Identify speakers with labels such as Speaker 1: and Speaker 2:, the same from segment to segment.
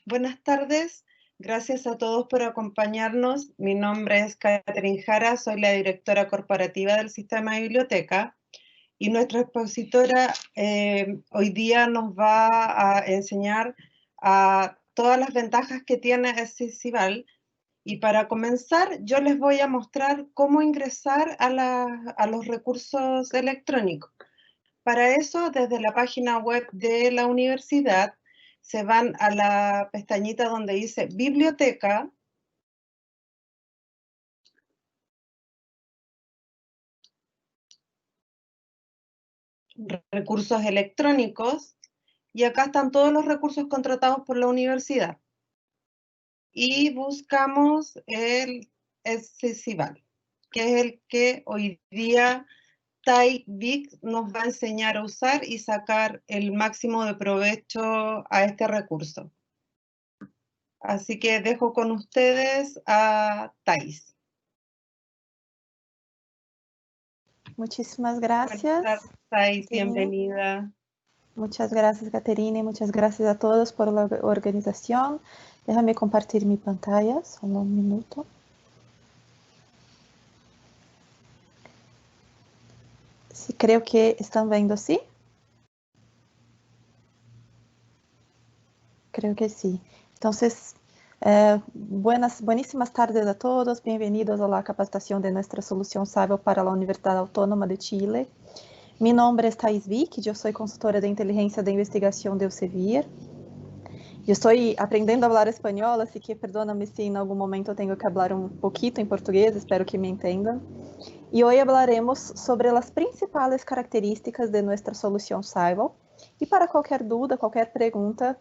Speaker 1: Buenas tardes, gracias a todos por acompañarnos. Mi nombre es Catherine Jara, soy la directora corporativa del Sistema de Biblioteca y nuestra expositora hoy día nos va a enseñar a todas las ventajas que tiene Accessival. Y para comenzar, yo les voy a mostrar cómo ingresar a los recursos electrónicos. Para eso, desde la página web de la universidad, se van a la pestañita donde dice Biblioteca, Recursos electrónicos, y acá están todos los recursos contratados por la universidad. Y buscamos el Accessival, que es el que hoy día Tyvek nos va a enseñar a usar y sacar el máximo de provecho a este recurso. Así que dejo con ustedes a Thais.
Speaker 2: Muchísimas gracias.
Speaker 1: Buenas tardes, Thais,
Speaker 2: Caterine.
Speaker 1: bienvenida.
Speaker 2: Muchas gracias, Caterine. Muchas gracias a todos por la organización. Déjame compartir mi pantalla, solo un minuto. Sí, creo que están viendo, ¿sí? Creo que sí. Entonces, buenísimas tardes a todos. Bienvenidos a la capacitación de nuestra solución Cyber para la Universidad Autónoma de Chile. Mi nombre es Thais Vick, yo soy consultora de inteligencia de investigación de Elsevier. Yo estoy aprendiendo a hablar español, así que perdóname si en algún momento tengo que hablar un poquito en portugués, espero que me entiendan. Y hoy hablaremos sobre las principales características de nuestra solución Cyber. Y para cualquier duda, cualquier pregunta,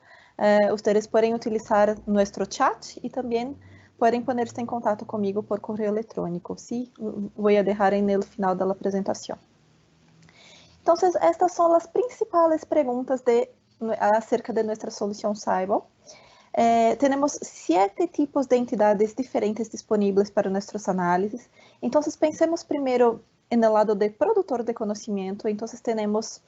Speaker 2: ustedes pueden utilizar nuestro chat y también pueden ponerse en contacto conmigo por correo electrónico. Sí, voy a dejar en el final de la presentación. Entonces, estas son las principales preguntas acerca de nuestra solución Cyber. Tenemos 7 tipos de entidades diferentes disponibles para nuestros análisis. Entonces, pensemos primero en el lado de productor de conocimiento. Entonces, tenemos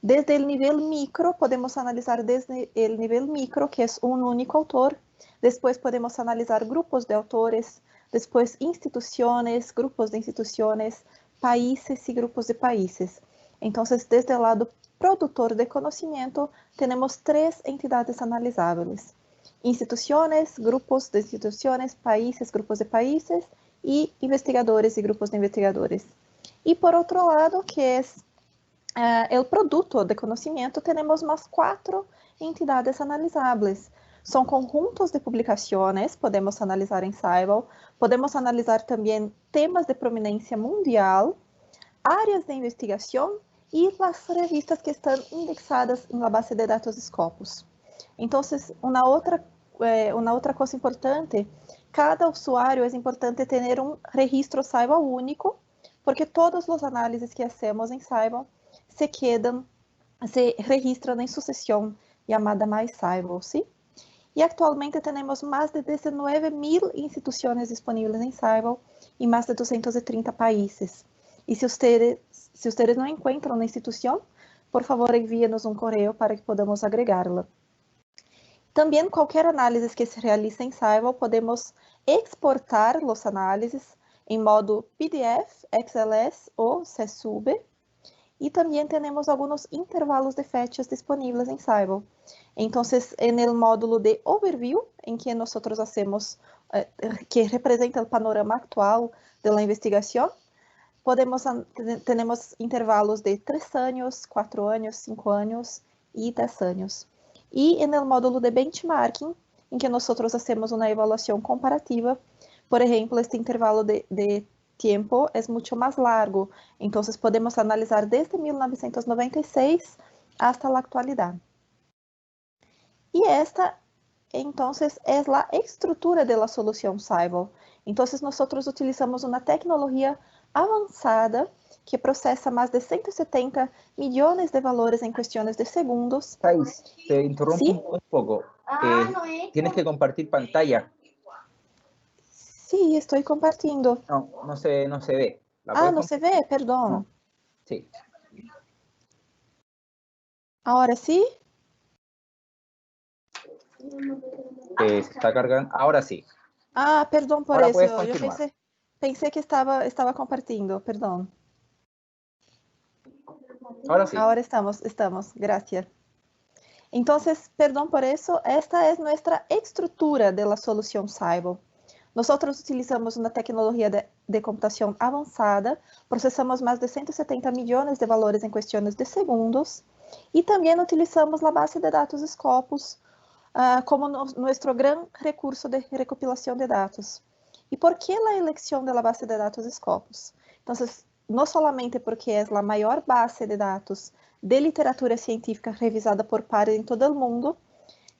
Speaker 2: desde el nivel micro, podemos analizar desde el nivel micro, que es un único autor. Después podemos analizar grupos de autores, después instituciones, grupos de instituciones, países y grupos de países. Entonces, desde el lado productor de conocimiento, tenemos 3 entidades analizables: instituciones, grupos de instituciones, países, grupos de países y investigadores y grupos de investigadores. Y por otro lado, que es el producto de conocimiento, tenemos más 4 entidades analizables. Son conjuntos de publicaciones, podemos analizar en Cyber, podemos analizar también temas de prominencia mundial, áreas de investigación y las revistas que están indexadas en la base de datos Scopus. Entonces, una otra cosa importante, cada usuario es importante tener un registro Cyber único, porque todos los análisis que hacemos en Cyber se registran en su sesión llamada My Cyber, ¿sí? Y actualmente tenemos más de 19.000 instituciones disponibles en Cyber y más de 230 países. Y si ustedes no encuentran una institución, por favor envíenos un correo para que podamos agregarla. También cualquier análisis que se realice en Cyber, podemos exportar los análisis en modo PDF, XLS o CSV. Y también tenemos algunos intervalos de fechas disponibles en Cyber. Entonces, en el módulo de Overview, en que nosotros hacemos, que representa el panorama actual de la investigación, tenemos intervalos de 3 años, 4 años, 5 años y 10 años. Y en el módulo de Benchmarking, en que nosotros hacemos una evaluación comparativa, por ejemplo, este intervalo de tiempo es mucho más largo, entonces podemos analizar desde 1996 hasta la actualidad. Y esta, entonces, es la estructura de la solución Cyber. Entonces, nosotros utilizamos una tecnología avanzada que procesa más de 170 millones de valores en cuestiones de segundos.
Speaker 3: Thais, te interrumpo
Speaker 2: ¿Sí?
Speaker 3: un poco. Tienes que compartir pantalla.
Speaker 2: Sí, estoy compartiendo.
Speaker 3: No se ve.
Speaker 2: No se ve, perdón.
Speaker 3: No. Sí.
Speaker 2: ¿Ahora sí?
Speaker 3: Se está cargando. Ahora sí.
Speaker 2: Ah, perdão por
Speaker 3: Ahora
Speaker 2: isso.
Speaker 3: puedes
Speaker 2: Eu
Speaker 3: continuar.
Speaker 2: pensei que estava compartilhando, perdão.
Speaker 3: Ahora sí.
Speaker 2: Ahora estamos, gracias. Entonces, perdón por eso, esta es nuestra estructura de la solución Sybal. Nosotros utilizamos una tecnología de computación avanzada, procesamos más de 170 millones de valores en cuestiones de segundos y también utilizamos la base de datos Scopus como nuestro gran recurso de recopilación de datos. ¿Y por qué la elección de la base de datos Scopus? Entonces, no solamente porque es la mayor base de datos de literatura científica revisada por pares en todo el mundo,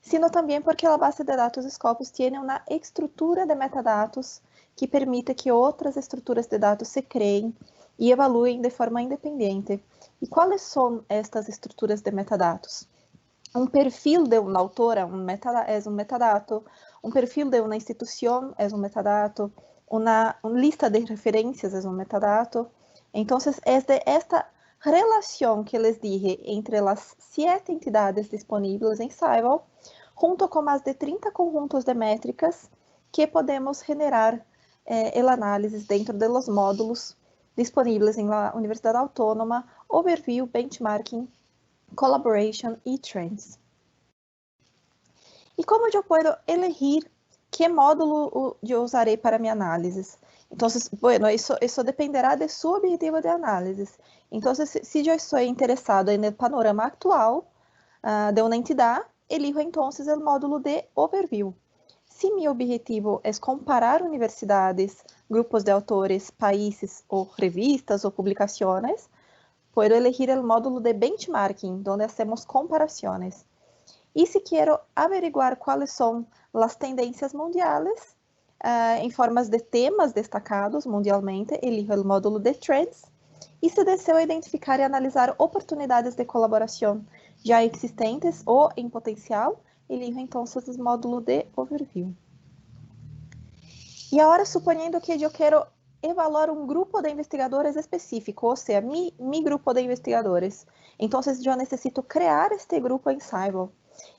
Speaker 2: sino también porque la base de datos Scopus tiene una estructura de metadatos que permite que otras estructuras de datos se creen y evalúen de forma independiente. ¿Y cuáles son estas estructuras de metadatos? Un perfil de una autora es un metadato, un perfil de una institución es un metadato, una lista de referencias es un metadato. Entonces, es de esta relación que les dije entre las 7 entidades disponibles en Sybal, junto con más de 30 conjuntos de métricas que podemos generar el análisis dentro de los módulos disponibles en la Universidad Autónoma, Overview, Benchmarking, Collaboration y Trends. E como eu posso elegir que módulo eu usarei para minha análise? Então, bueno, isso dependerá de seu objetivo de análise. Então, se eu estou interessado no panorama atual de uma entidade, elijo então o módulo de Overview. Se meu objetivo é comparar universidades, grupos de autores, países ou revistas ou publicações, puedo elegir o módulo de Benchmarking, onde hacemos comparações. E se quero averiguar quais são as tendências mundiais, em formas de temas destacados mundialmente, elijo o módulo de Trends. E se desejo identificar e analisar oportunidades de colaboração já existentes ou em potencial, elijo então o módulo de Overview. E agora, suponhando que eu quero evaluar um grupo de investigadores específico, ou seja, mi grupo de investigadores, então eu necessito criar este grupo em Sybal.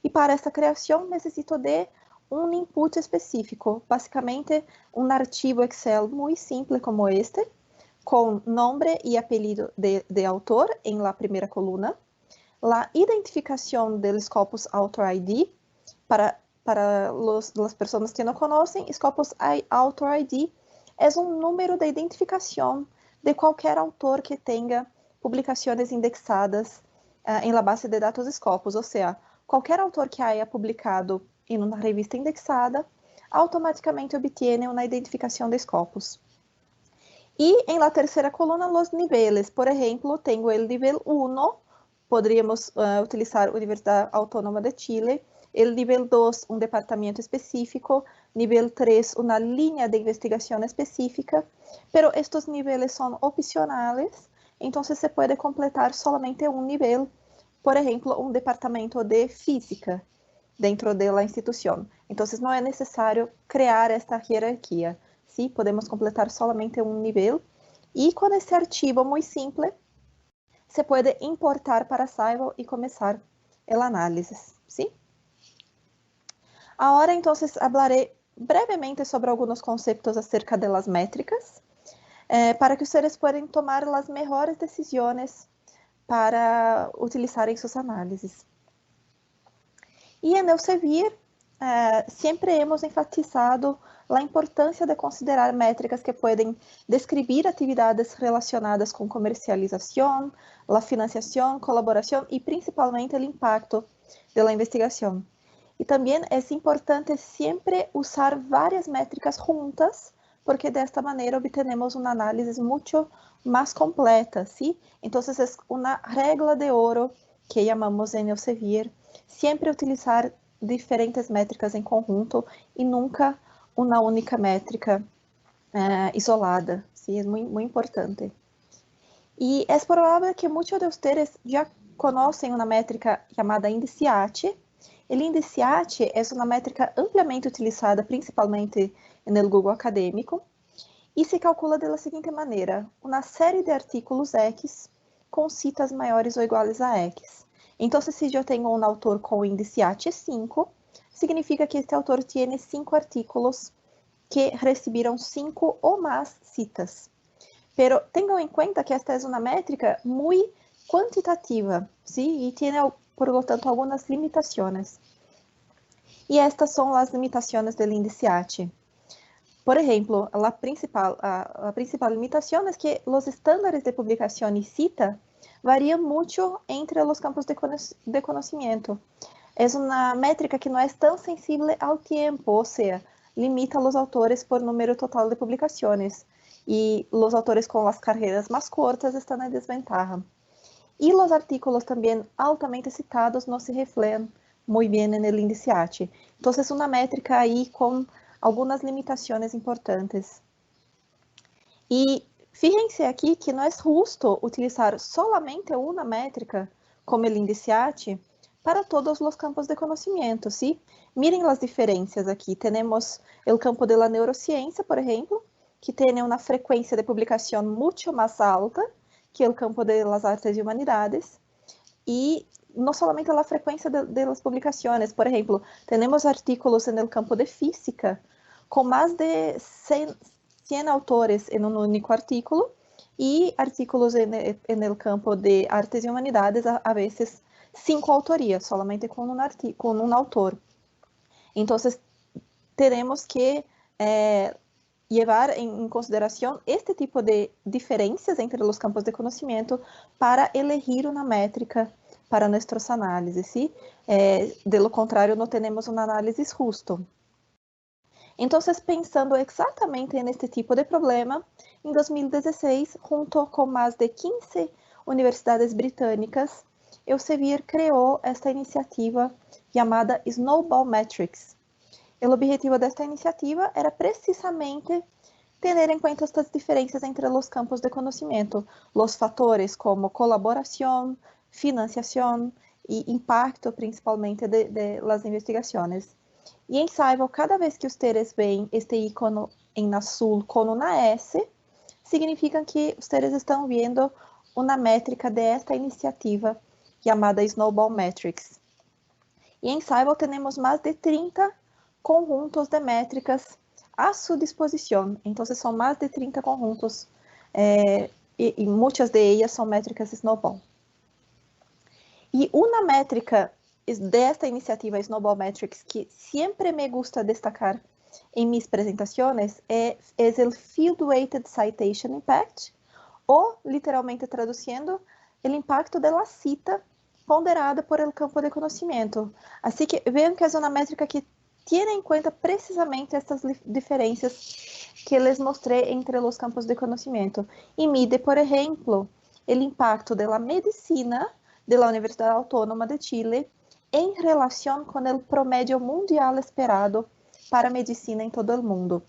Speaker 2: E para esta criação, necessito de um input específico, basicamente um arquivo Excel muito simples como este, com nome e apelido de autor em la primeira coluna, a identificação do Scopus Author ID, para as pessoas que não conhecem, Scopus Author ID é um número de identificação de qualquer autor que tenha publicações indexadas em la base de dados Scopus, ou seja, qualquer autor que haya publicado em uma revista indexada, automaticamente obtiene uma identificação de Scopus. E em la terceira coluna, os níveis. Por exemplo, tenho o nível 1, poderíamos utilizar a Universidade Autónoma de Chile, o nível 2, um departamento específico, nível 3, uma linha de investigação específica, pero estes níveis são opcionais, então se pode completar solamente um nível, por exemplo, um departamento de física dentro da instituição. Então, não é necessário criar esta hierarquia. Sim, podemos completar solamente um nível. E com esse arquivo muito simples, se pode importar para Sybal e começar a análise. Sim? Agora, então, falarei brevemente sobre alguns conceitos acerca das métricas, para que vocês possam tomar as melhores decisões para utilizar em suas análises. E em Elsevier, sempre hemos enfatizado a importância de considerar métricas que podem descrever atividades relacionadas com comercialização, a financiação, colaboração e principalmente o impacto da investigação. E também é importante sempre usar várias métricas juntas, porque desta maneira obtenemos uma análise muito mais completa, ¿sí? Então, é uma regra de ouro que chamamos em Elsevier, sempre utilizar diferentes métricas em conjunto e nunca uma única métrica isolada, ¿sí? É muito importante. E é provável que muitos de vocês já conhecem uma métrica chamada INDICIAT. O INDICIAT é uma métrica amplamente utilizada, principalmente no Google Acadêmico, e se calcula da seguinte maneira: uma série de artículos X com citas maiores ou iguais a X. Então, se eu tenho um autor com o INDICIAT 5, significa que este autor tem 5 artículos que receberam 5 ou mais citas. Pero tenham em conta que esta é uma métrica muito quantitativa, ¿sí? E tem, por lo tanto, algumas limitações. E estas são as limitações do índice H. Por exemplo, a principal limitação é que os estándares de publicação e cita variam muito entre os campos de conhecimento. É uma métrica que não é tão sensível ao tempo, ou seja, limita os autores por número total de publicações. E os autores com as carreiras mais curtas estão em desventaja. E os artículos também altamente citados não se refletem muito bem no índice H. Então, é uma métrica aí com algumas limitações importantes. E fíjense aqui que não é justo utilizar solamente uma métrica, como o índice H, para todos os campos de conhecimento, ¿sí? Miren as diferenças aqui. Temos o campo da neurociência, por exemplo, que tem uma frequência de publicação muito mais alta que o campo das artes e humanidades. E não somente a frequência de las publicações, por exemplo, temos artículos no campo de física com mais de 100 autores em um único artículo e artículos no campo de artes e humanidades, a vezes 5 autorias, solamente com um autor. Então, teremos que levar em consideração este tipo de diferenças entre os campos de conhecimento para elegir uma métrica para nossas análises, ¿sí? De lo contrário, não temos uma análise justa. Então, pensando exatamente neste tipo de problema, em 2016, junto com mais de 15 universidades britânicas, Elsevier criou esta iniciativa chamada Snowball Metrics. O objetivo desta iniciativa era precisamente ter em conta estas diferenças entre os campos de conhecimento, os fatores como colaboração, financiação e impacto, principalmente, de las investigações. E em Saival, cada vez que vocês veem este ícone em azul com uma S, significa que vocês estão vendo uma métrica desta iniciativa chamada Snowball Metrics. E em Saival temos mais de 30 conjuntos de métricas à sua disposição. Então, são mais de 30 conjuntos e muitas de elas são métricas Snowball. E uma métrica desta iniciativa Snowball Metrics que sempre me gusta destacar em minhas apresentações é o Field Weighted Citation Impact, ou, literalmente traduzindo, o impacto da cita ponderada por el campo de conhecimento. Assim que vejam que é uma métrica que tem em conta precisamente estas diferenças que les mostrei entre os campos de conhecimento e mide, por exemplo, o impacto da medicina da Universidade Autônoma de Chile em relação com o promédio mundial esperado para a medicina em todo o mundo.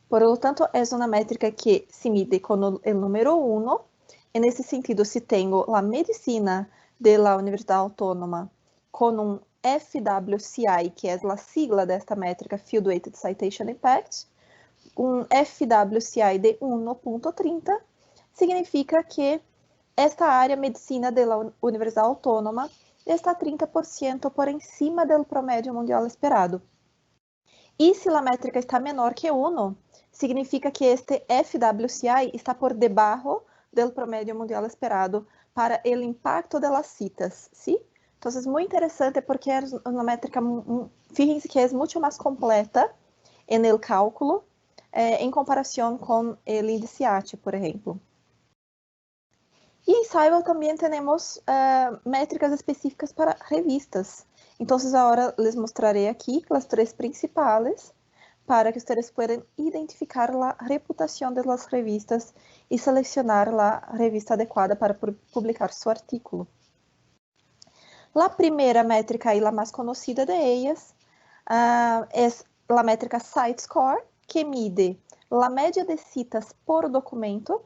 Speaker 2: Por lo tanto, é uma métrica que se mide com o número 1, e nesse sentido, se tenho a medicina da Universidade Autônoma com um FWCI, que é a sigla desta métrica, Field Weighted Citation Impact, um FWCI de 1.30, significa que esta área medicina da Universidade Autônoma está 30% por cima do promédio mundial esperado. E se a métrica está menor que 1, significa que este FWCI está por debaixo do promédio mundial esperado para o impacto das citas, ¿sí? Então, é muito interessante porque é uma métrica, fíjense que é muito mais completa no cálculo em comparação com o índice H, por exemplo. E em Saival também temos métricas específicas para revistas. Então, agora les mostrarei aqui as 3 principais para que vocês possam identificar a reputação das revistas e selecionar a revista adequada para publicar seu artículo. A primeira métrica e a mais conhecida de elas é a métrica CiteScore, que mide a média de citas por documento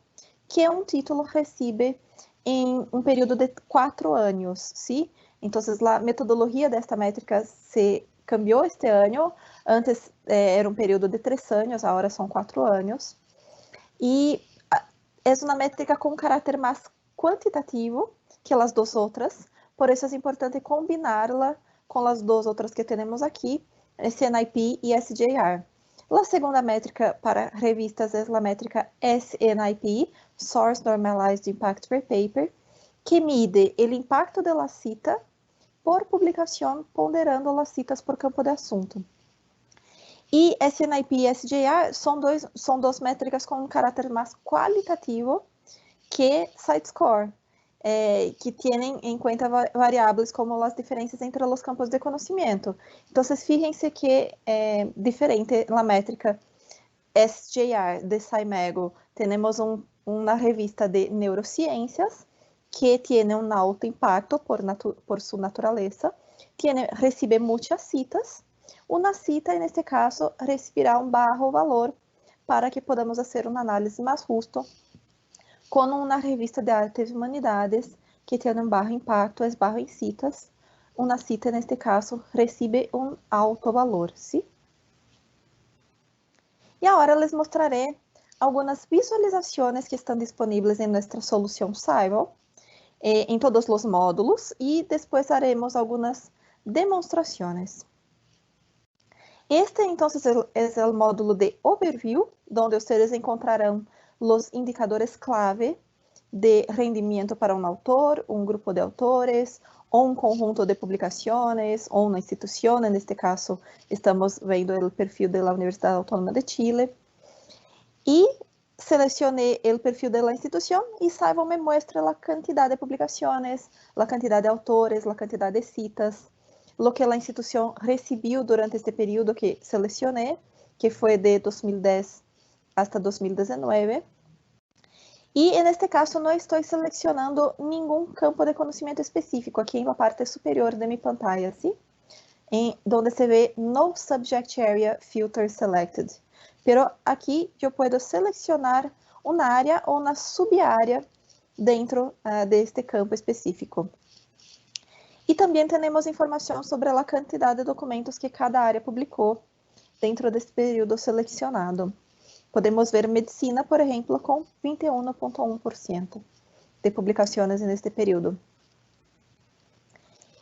Speaker 2: que um título recebe em um período de 4 anos, ¿sí? Então, a metodologia desta métrica se cambiou este ano. Antes era um período de 3 anos, agora são 4 anos. E é uma métrica com caráter mais quantitativo que as duas outras, por isso é importante combiná-la com as duas outras que temos aqui, SNIP e SJR. A segunda métrica para revistas é a métrica SNIP, Source Normalized Impact per Paper, que mide o impacto da cita por publicação, ponderando as citas por campo de assunto. E SNIP e SJR são duas métricas com um caráter mais qualitativo que SiteScore, que têm em conta variáveis como as diferenças entre os campos de conhecimento. Então, fíjense que é diferente na métrica SJR de Cimego. Temos uma revista de neurociências que tem um alto impacto por sua natureza, recebe muitas citas. Uma cita, neste caso, recibirá um baixo valor para que podamos fazer uma análise mais justa com uma revista de artes e humanidades que tem um baixo impacto, é baixo em citas. Uma cita, neste caso, recebe um alto valor, sim? E agora les mostraré algumas visualizações que estão disponíveis em nossa solução Civil, em todos os módulos, e depois haremos algumas demonstrações. Este, então, é o módulo de Overview, onde vocês encontrarão os indicadores clave de rendimento para um autor, um grupo de autores, ou um conjunto de publicações, ou uma instituição. Neste caso, estamos vendo o perfil da Universidade Autônoma de Chile. E selecionei o perfil da instituição e Civil me mostra a quantidade de publicações, a quantidade de autores, a quantidade de citas, o que a instituição recebeu durante este período que selecionei, que foi de 2010 até 2019. E, neste caso, não estou selecionando nenhum campo de conhecimento específico, aqui na parte superior de minha pantalla, ¿sí? Onde se vê No Subject Area Filter Selected. Pero aqui eu posso selecionar uma área ou uma sub-área dentro deste campo específico. E também temos informação sobre a quantidade de documentos que cada área publicou dentro desse período selecionado. Podemos ver medicina, por exemplo, com 21,1% de publicações neste período.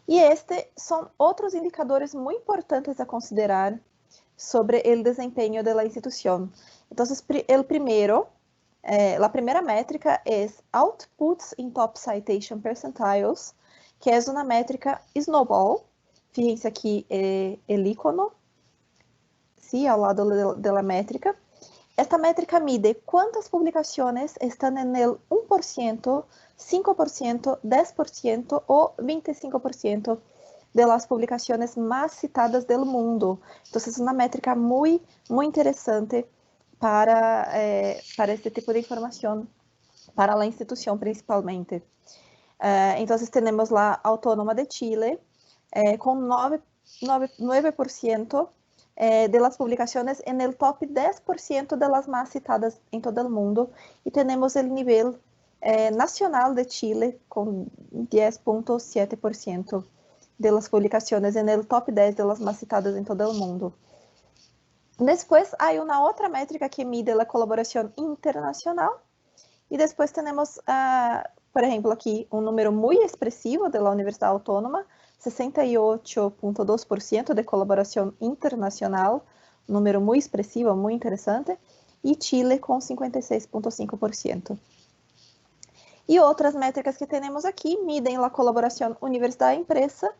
Speaker 2: E estes são outros indicadores muito importantes a considerar sobre o desempenho da instituição. Então, a primeira métrica é Outputs in Top Citation Percentiles, que é uma métrica Snowball. Fíjense aqui o ícono, sim, ao lado da métrica. Esta métrica mide quantas publicações estão no 1%, 5%, 10% ou 25% das publicações mais citadas do mundo. Então, é uma métrica muito interessante para este tipo de informação, para a instituição principalmente. Então, temos lá a Autônoma de Chile, com 9% de las publicações no top 10% de las mais citadas em todo o mundo. E temos o nível nacional de Chile, com 10,7% de las publicações no top 10 de las mais citadas em todo o mundo. Depois, há uma outra métrica que mide a colaboração internacional. E depois temos, por exemplo, aqui um número muito expressivo da Universidade Autônoma, 68,2% de colaboração internacional, um número muito expressivo, muito interessante, e Chile com 56,5%. E outras métricas que temos aqui midem a colaboração universidade-empresa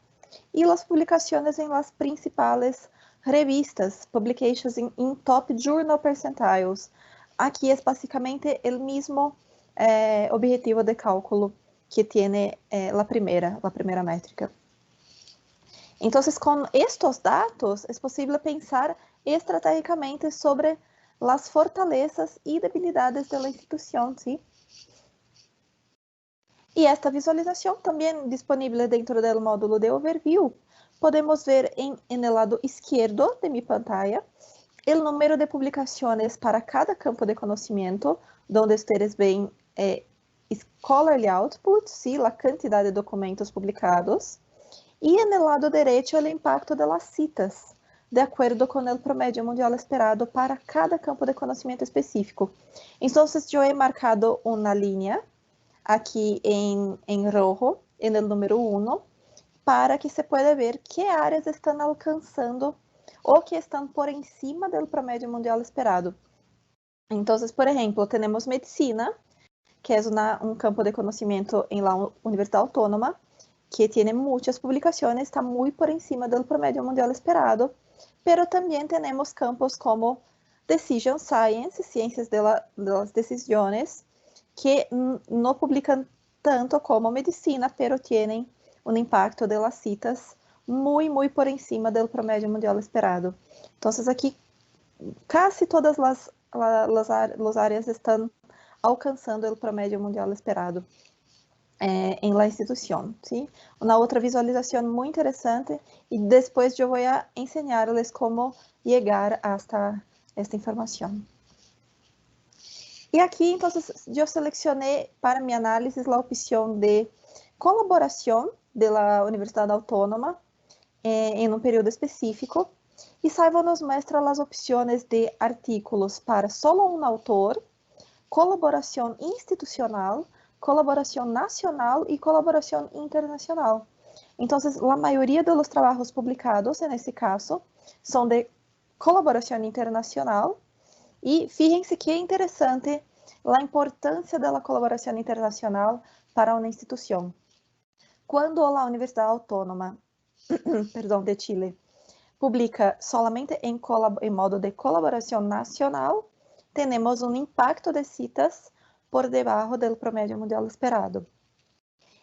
Speaker 2: e as publicações em las principais revistas, publications in top journal percentiles. Aqui é basicamente o mesmo objetivo de cálculo que tem a primeira métrica. Então, com estes dados, é possível pensar estrategicamente sobre as fortalezas e debilidades da instituição, ¿sí? E esta visualização também disponível dentro do módulo de Overview. Podemos ver no lado esquerdo de minha pantalla o número de publicações para cada campo de conhecimento, onde vocês veem scholarly output, ¿sí? A quantidade de documentos publicados. E no lado direito, o impacto das citas, de acordo com o promédio mundial esperado para cada campo de conhecimento específico. Então, eu he marcado uma linha aqui em rojo, no número 1, para que se pueda ver qué áreas están alcanzando o que están por encima del promedio mundial esperado. Entonces, por ejemplo, tenemos medicina, que es un campo de conocimiento en la Universidad Autónoma, que tiene muchas publicaciones, está muy por encima del promedio mundial esperado, pero también tenemos campos como Decision Science, ciencias de las decisiones, que no publican tanto como medicina, pero tienen un impacto de las citas muy, muy por encima del promedio mundial esperado. Entonces, aquí casi todas las áreas están alcanzando o promédio mundial esperado em la instituição, ¿sí? Uma outra visualização muito interessante e depois eu vou ensinar-les como chegar hasta esta informação. E aqui, então, eu selecionei para minha análise a opção de colaboração da Universidade Autônoma em um período específico. E Saivo nos mostra as opções de artículos para solo um autor, colaboração institucional, colaboração nacional e colaboração internacional. Então, a maioria dos trabalhos publicados, nesse caso, são de colaboração internacional. E fíjense que é interessante a importância da colaboração internacional para uma instituição. Quando a Universidade Autônoma de Chile publica solamente em modo de colaboração nacional, temos um impacto de citas por debaixo do promédio mundial esperado.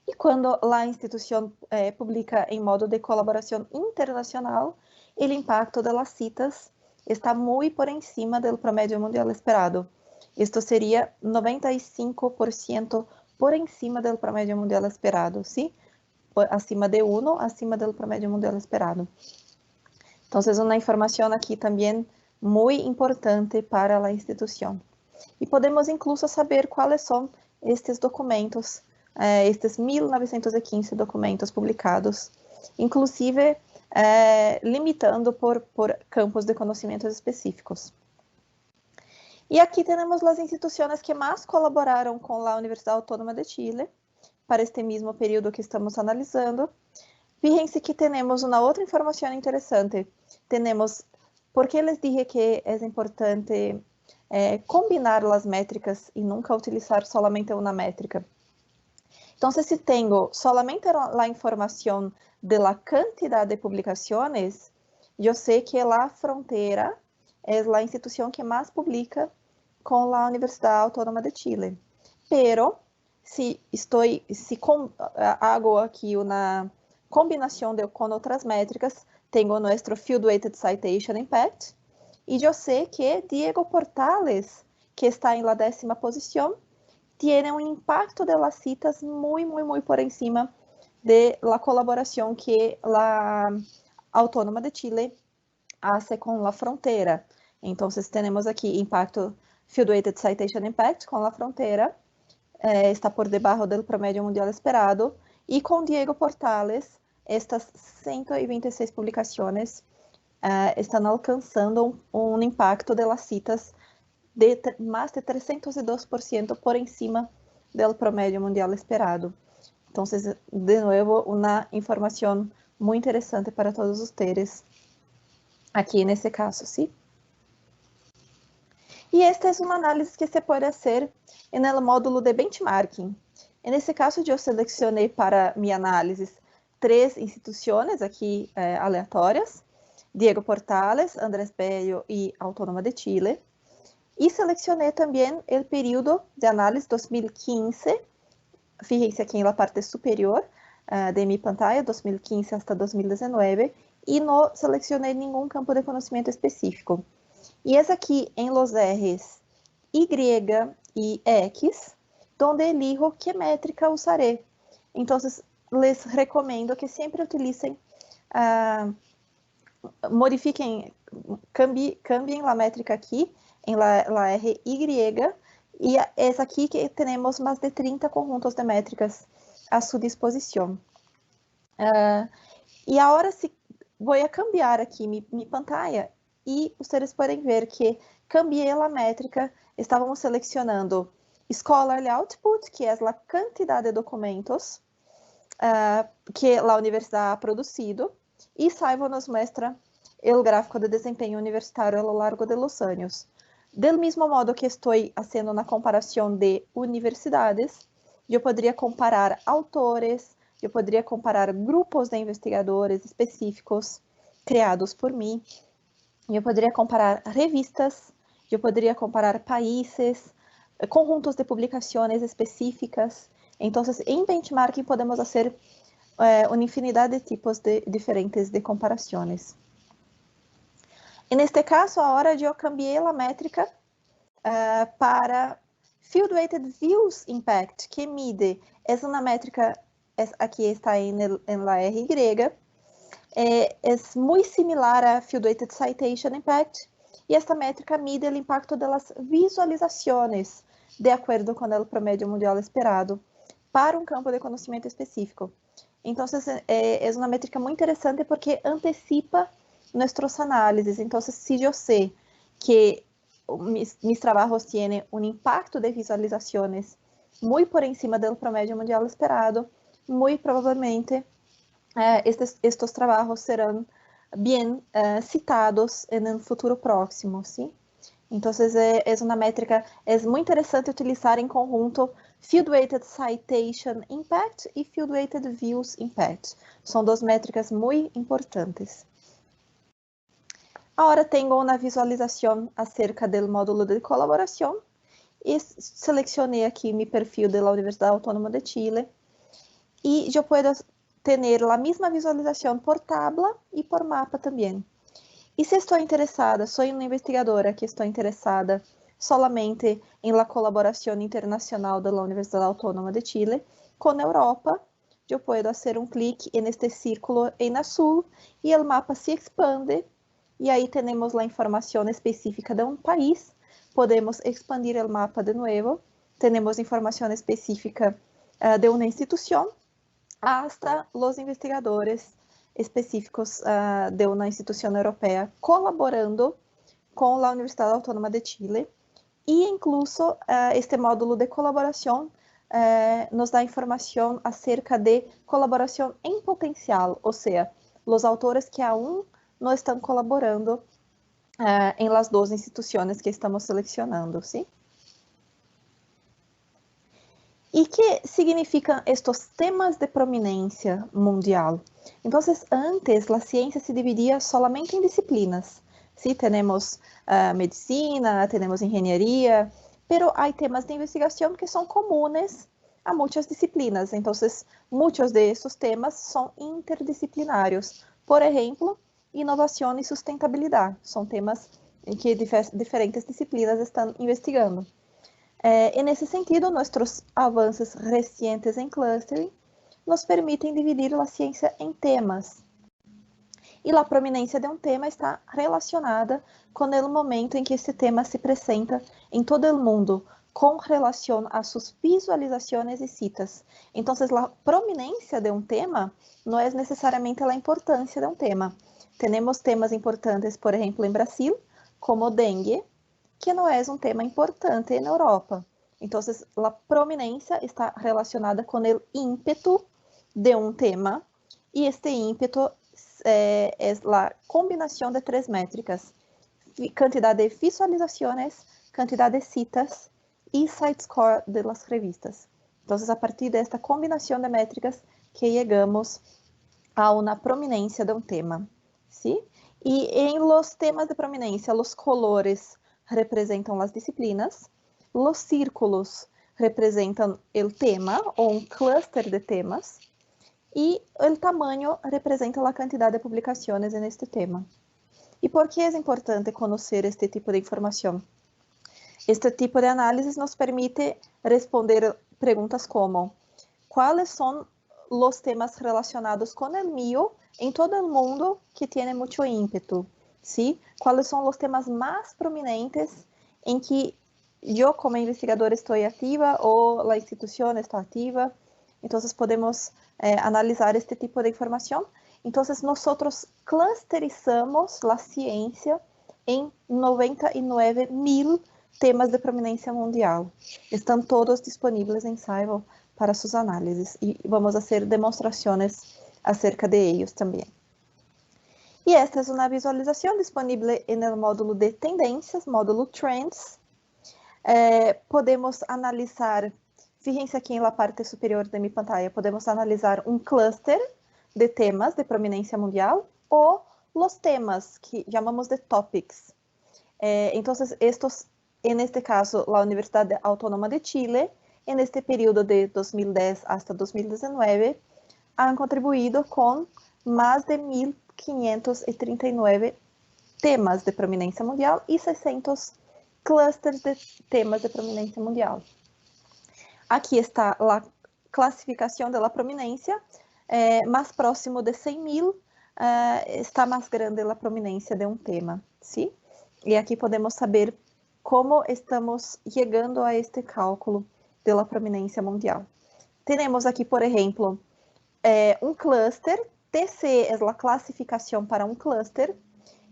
Speaker 2: E quando a instituição publica em modo de colaboração internacional, o impacto das citas está muito por encima do promédio mundial esperado. Isto seria 95% por encima do promédio mundial esperado, ¿sí? Acima de 1, acima do promédio mundial esperado. Então, uma informação aqui também muito importante para a instituição. E podemos incluso saber quais são estes documentos, estes 1915 documentos publicados, inclusive limitando por campos de conhecimentos específicos. E aqui temos as instituições que mais colaboraram com a Universidade Autônoma de Chile para este mesmo período que estamos analisando. Fíjense que temos uma outra informação interessante. Temos, porque les dije que é importante combinar as métricas e nunca utilizar solamente uma métrica. Então, se tenho solamente a informação de la quantidade de publicações, eu sei que a Frontera é a instituição que mais publica com a Universidade Autônoma de Chile. Pero, se hago aqui uma combinação com outras métricas, tenho nosso Field Weighted Citation Impact, e eu sei que Diego Portales, que está em la 10ª posição, tem um impacto de las citas muito por encima de la colaboração que a Autônoma de Chile hace com la Frontera. Então, temos aqui impacto Field Weighted Citation Impact com la Frontera, está por debaixo do promédio mundial esperado, e com Diego Portales, estas 126 publicações estão alcançando um impacto de las citas de mais de 302% por encima do promédio mundial esperado. Então, de novo, uma informação muito interessante para todos ustedes aqui nesse caso, ¿sí? E esta é uma análise que se pode fazer no módulo de benchmarking. Nesse caso, eu selecionei para minha análise 3 instituições aqui aleatórias, Diego Portales, Andrés Bello e Autônoma de Chile. E selecionei também o período de análise 2015, fíjense aqui na parte superior de minha pantalla, 2015 até 2019, e não selecionei nenhum campo de conhecimento específico. E é aqui em los R's Y e X, onde elijo que métrica usarei. Então, les recomendo que sempre utilicem, modifiquem, cambiem a métrica aqui, em la RY, e essa aqui que temos mais de 30 conjuntos de métricas à sua disposição. E agora vou cambiar aqui minha pantalla e vocês podem ver que cambiei a métrica, estávamos selecionando Scholarly Output, que é a quantidade de documentos, que a universidade ha produzido, e Saivo nos muestra o gráfico de desempenho universitário ao longo de los anos. Del mismo modo que estou fazendo na comparação de universidades, eu poderia comparar autores, eu poderia comparar grupos de investigadores específicos criados por mim, eu poderia comparar revistas, eu poderia comparar países, conjuntos de publicações específicas. Então, em benchmarking podemos fazer uma infinidade de tipos diferentes de comparações. Neste caso, agora eu cambiei a métrica para Field Weighted Views Impact, que mide, é uma métrica, aqui está em la RY, é muito similar a Field Weighted Citation Impact, e esta métrica mide o impacto das visualizações de acordo com o promédio mundial esperado para um campo de conhecimento específico. Então, é uma métrica muito interessante porque antecipa nossas análises. Então, se eu sei que mis trabalhos têm um impacto de visualizações muito por encima do promédio mundial esperado, muito provavelmente estes trabalhos serão bem citados em um futuro próximo, ¿sí? Então, é uma métrica, é muito interessante utilizar em conjunto Field Weighted Citation Impact e Field Weighted Views Impact. São duas métricas muito importantes. Agora tenho uma visualização acerca do módulo de colaboração e selecionei aqui meu perfil da Universidade Autônoma de Chile e eu posso ter a mesma visualização por tabla e por mapa também. E se estou interessada, sou uma investigadora que estou interessada solamente em la colaboração internacional da Universidade Autônoma de Chile com a Europa, eu posso fazer um clique neste círculo em azul e o mapa se expande e aí temos a informação específica de um país, podemos expandir o mapa de novo, temos informação específica de uma instituição, hasta os investigadores específicos de uma instituição europeia colaborando com a Universidade Autônoma de Chile e incluso este módulo de colaboração nos dá informação acerca de colaboração em potencial, ou seja, os autores que aún não estão colaborando em las duas instituições que estamos selecionando, ¿sí? E que significam estes temas de prominência mundial? Então, antes, a ciência se dividia solamente em disciplinas. Sí, temos medicina, temos engenharia, pero há temas de investigação que são comunes a muitas disciplinas. Então, muitos de esses temas são interdisciplinários. Por exemplo, inovação e sustentabilidade. São temas em que diferentes disciplinas estão investigando. E nesse sentido, nossos avanços recentes em clustering nos permitem dividir a ciência em temas. E a prominência de um tema está relacionada com o momento em que esse tema se apresenta em todo o mundo, com relação a suas visualizações e citas. Então, a prominência de um tema não é necessariamente a importância de um tema. Temos temas importantes, por exemplo, em Brasil, como o dengue, que não é um tema importante na Europa. Então, a prominência está relacionada com o ímpeto de um tema, e este ímpeto é a combinação de três métricas: quantidade de visualizações, quantidade de citas e site score de las revistas. Então, a partir desta combinação de métricas que chegamos a uma prominência de um tema. ¿Sí? E em los temas de prominência, os colores representam as disciplinas, os círculos representam o tema ou um cluster de temas, e o tamanho representa a quantidade de publicações neste tema. E por que é importante conhecer este tipo de informação? Este tipo de análise nos permite responder perguntas como: quais são os temas relacionados com o mío em todo o mundo que tem muito ímpeto? ¿Sí? Quais são os temas mais prominentes em que eu, como investigador, estou ativa ou a instituição está ativa? Então, podemos analisar este tipo de informação. Então, nós clusterizamos a ciência em 99.000 temas de prominência mundial. Estão todos disponíveis em Saivo para sus análisis y vamos a hacer demostraciones acerca de ellos también. Y esta es una visualización disponible en el módulo de tendencias, módulo Trends. Podemos analisar, fíjense aquí en la parte superior de mi pantalla, podemos analizar un clúster de temas de prominencia mundial o los temas que llamamos de topics. Entonces, estos, en este caso, la Universidad Autónoma de Chile, en este periodo de 2010 hasta 2019, han contribuido con más de 1.539 temas de prominencia mundial y 600 clústeres de temas de prominencia mundial. Aquí está la clasificación de la prominencia. Más próximo de 100.000 está más grande la prominencia de un tema, ¿sí? Y aquí podemos saber cómo estamos llegando a este cálculo de la prominencia mundial. Tenemos aquí, por ejemplo, un clúster. TC es la clasificación para un clúster.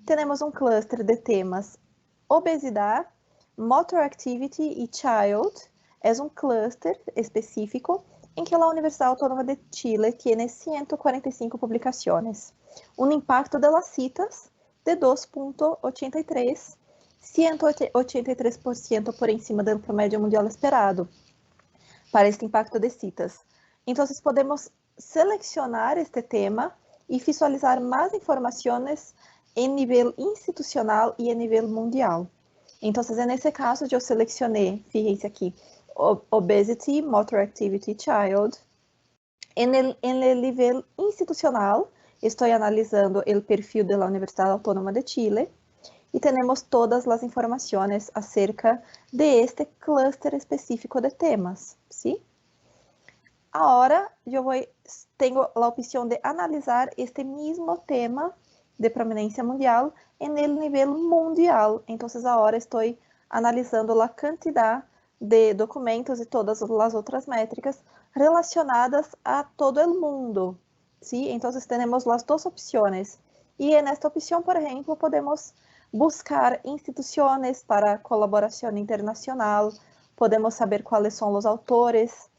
Speaker 2: Tenemos un clúster de temas obesidad, motor activity y child. Es un clúster específico en que la Universidad Autónoma de Chile tiene 145 publicaciones, un impacto de las citas de 2.83, 183% por encima del promedio mundial esperado para este impacto de citas. Entonces podemos seleccionar este tema y visualizar más informaciones en nivel institucional y en nivel mundial. Entonces, en ese caso, yo seleccioné, fíjense aquí, Obesity, Motor Activity, Child. En el nivel institucional, estoy analizando el perfil de la Universidad Autónoma de Chile y tenemos todas las informaciones acerca de este clúster específico de temas, ¿sí? Ahora, tengo la opción de analizar este mismo tema de prominencia mundial en el nivel mundial. Entonces, ahora estoy analizando la cantidad de documentos y todas las otras métricas relacionadas a todo el mundo, ¿sí? Entonces, tenemos las dos opciones. Y en esta opción, por ejemplo, podemos buscar instituciones para colaboración internacional, podemos saber cuáles son los autores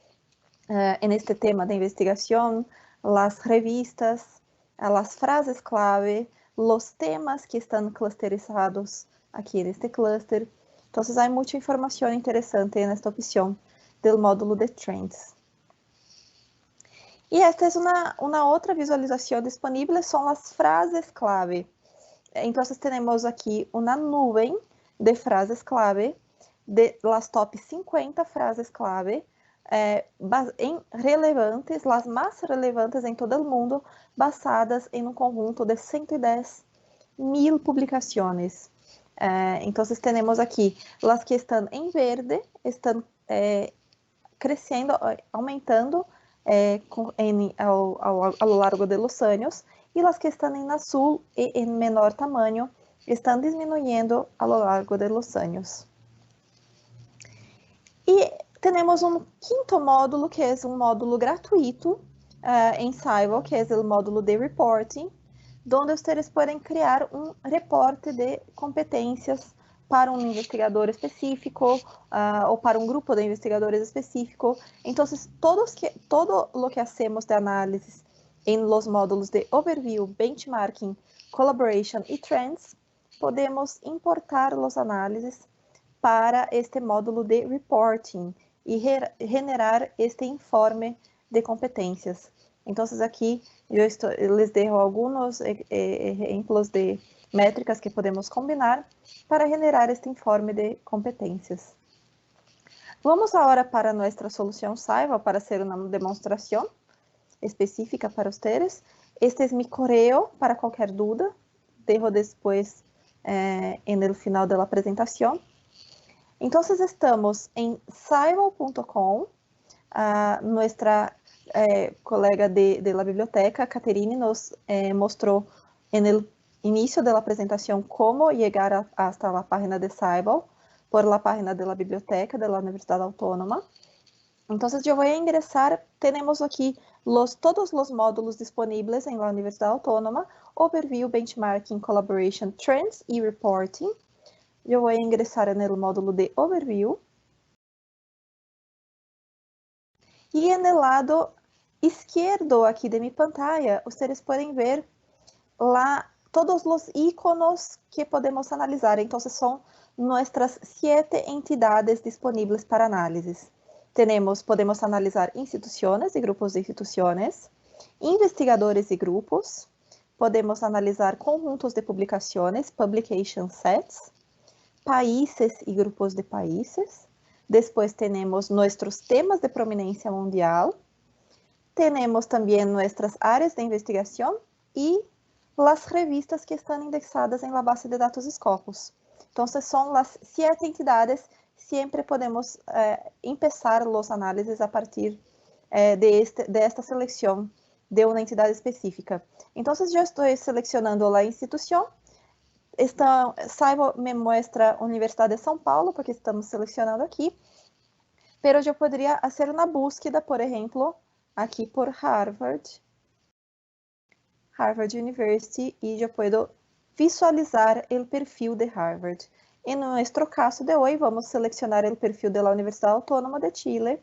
Speaker 2: en este tema de investigación, las revistas, las frases clave, los temas que están clusterizados aquí en este clúster. Entonces, hay mucha información interesante en esta opción del módulo de Trends. Y esta es una otra visualización disponible, son las frases clave. Entonces, tenemos aquí una nube de frases clave, de las top 50 frases clave, relevantes, las más relevantes en todo el mundo, basadas en un conjunto de 110.000 publicaciones. Entonces, tenemos aquí las que están en verde, están creciendo, aumentando a lo largo de los años, y las que están en azul y en menor tamaño están disminuyendo a lo largo de los años. Y tenemos un quinto módulo, que es un módulo gratuito en Scival, que es el módulo de reporting, donde ustedes pueden crear un reporte de competencias para un investigador específico o para un grupo de investigadores específico. Entonces, todo lo que hacemos de análisis en los módulos de Overview, Benchmarking, Collaboration y Trends, podemos importar los análisis para este módulo de Reporting y generar este informe de competencias. Entonces, aquí les dejo algunos ejemplos de métricas que podemos combinar para generar este informe de competencias. Vamos ahora para nuestra solución Scival para hacer una demostración específica para ustedes. Este es mi correo para cualquier duda. Dejo después en el final de la presentación. Entonces, estamos en scival.com. Nuestra colega de la biblioteca, Caterine, nos mostró en el inicio de la presentación cómo llegar hasta la página de Scival por la página de la biblioteca de la Universidad Autónoma. Entonces, yo voy a ingresar, tenemos aquí todos los módulos disponibles en la Universidad Autónoma: Overview, Benchmarking, Collaboration, Trends y Reporting. Yo voy a ingresar en el módulo de Overview. Y en el lado izquierdo aquí de mi pantalla, ustedes pueden ver todos los iconos que podemos analizar. Entonces son nuestras 7 entidades disponibles para análisis. Podemos analisar instituciones y grupos de instituciones, investigadores y grupos, podemos analisar conjuntos de publicaciones, publication sets, países y grupos de países. Después tenemos nuestros temas de prominencia mundial. Tenemos también nuestras áreas de investigación y las revistas que están indexadas en la base de datos Scopus. Entonces son las 7 entidades. Siempre podemos empezar los análisis a partir de esta selección de una entidad específica. Entonces yo estoy seleccionando la institución. Saibo me muestra Universidad de São Paulo, porque estamos seleccionando aquí. Pero yo podría hacer una búsqueda, por ejemplo, aquí por Harvard University, y yo puedo visualizar el perfil de Harvard. En nuestro caso de hoy, vamos a seleccionar el perfil de la Universidad Autónoma de Chile.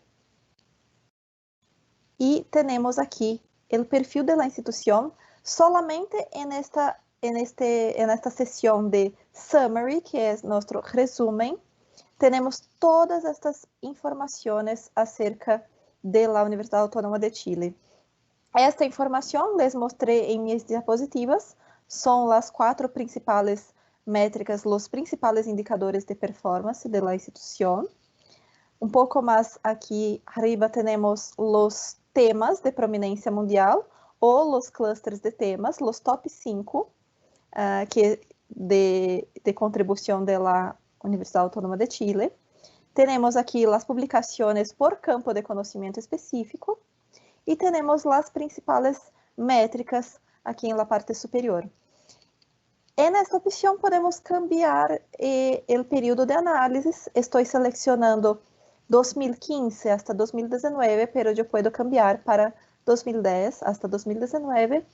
Speaker 2: Y tenemos aquí el perfil de la institución. Solamente en esta sesión de Summary, que es nuestro resumen, tenemos todas estas informaciones acerca de la Universidad Autónoma de Chile. Esta información les mostré en mis diapositivas. Son las 4 principales métricas, los principales indicadores de performance de la institución. Un poco más aquí arriba tenemos los temas de prominencia mundial o los clústeres de temas, los top 5 de contribución de la Universidad Autónoma de Chile. Tenemos aquí las publicaciones por campo de conocimiento específico y tenemos las principales métricas aquí en la parte superior. En esta opción podemos cambiar el periodo de análisis. Estoy seleccionando 2015 hasta 2019, pero yo puedo cambiar para 2010 hasta 2019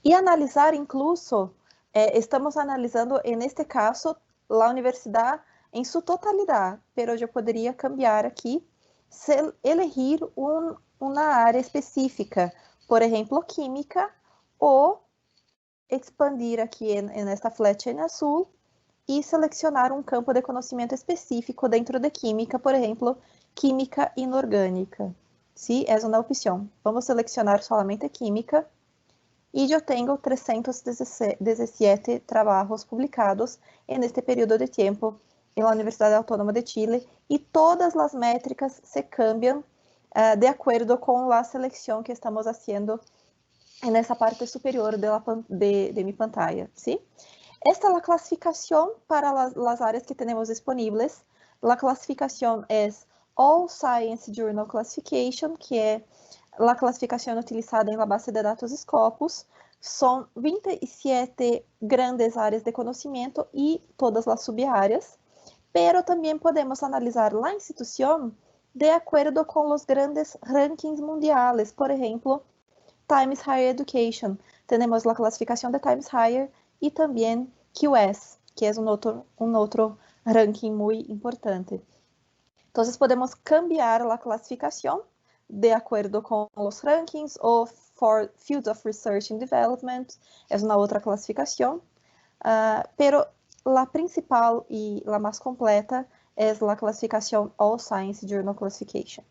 Speaker 2: y analizar incluso, estamos analizando en este caso la universidad en su totalidad, pero yo podría cambiar aquí, elegir una área específica, por ejemplo, química, o expandir aquí en esta flecha en azul y seleccionar un campo de conocimiento específico dentro de química, por ejemplo, química inorgánica. Sí, es una opción. Vamos a seleccionar solamente química. Y yo tengo 317 trabajos publicados en este periodo de tiempo en la Universidad Autónoma de Chile, y todas las métricas se cambian de acuerdo con la selección que estamos haciendo en esa parte superior de mi pantalla, ¿sí? Esta es la clasificación para las áreas que tenemos disponibles. La clasificación es All Science Journal Classification, que es la clasificación utilizada en la base de datos Scopus. Son 27 grandes áreas de conocimiento y todas las subáreas, pero también podemos analizar la institución de acuerdo con los grandes rankings mundiales. Por ejemplo, Times Higher Education. Tenemos la clasificación de Times Higher y también QS, que es un otro ranking muy importante. Entonces podemos cambiar la clasificación de acuerdo con los rankings, o for Fields of Research and Development, es una otra clasificación, pero la principal y la más completa es la clasificación All Science Journal Classification.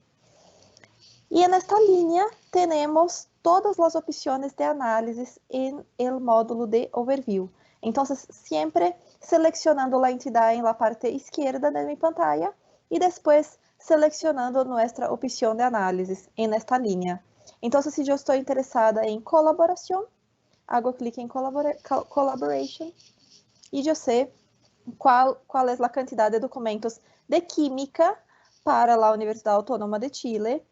Speaker 2: Y en esta línea tenemos todas las opciones de análisis en el módulo de Overview. Entonces, siempre seleccionando la entidad en la parte izquierda de mi pantalla y después seleccionando nuestra opción de análisis en esta línea. Entonces, si yo estoy interesada en colaboración, hago clic en Collaboration y yo sé cuál es la cantidad de documentos de química para la Universidad Autónoma de Chile.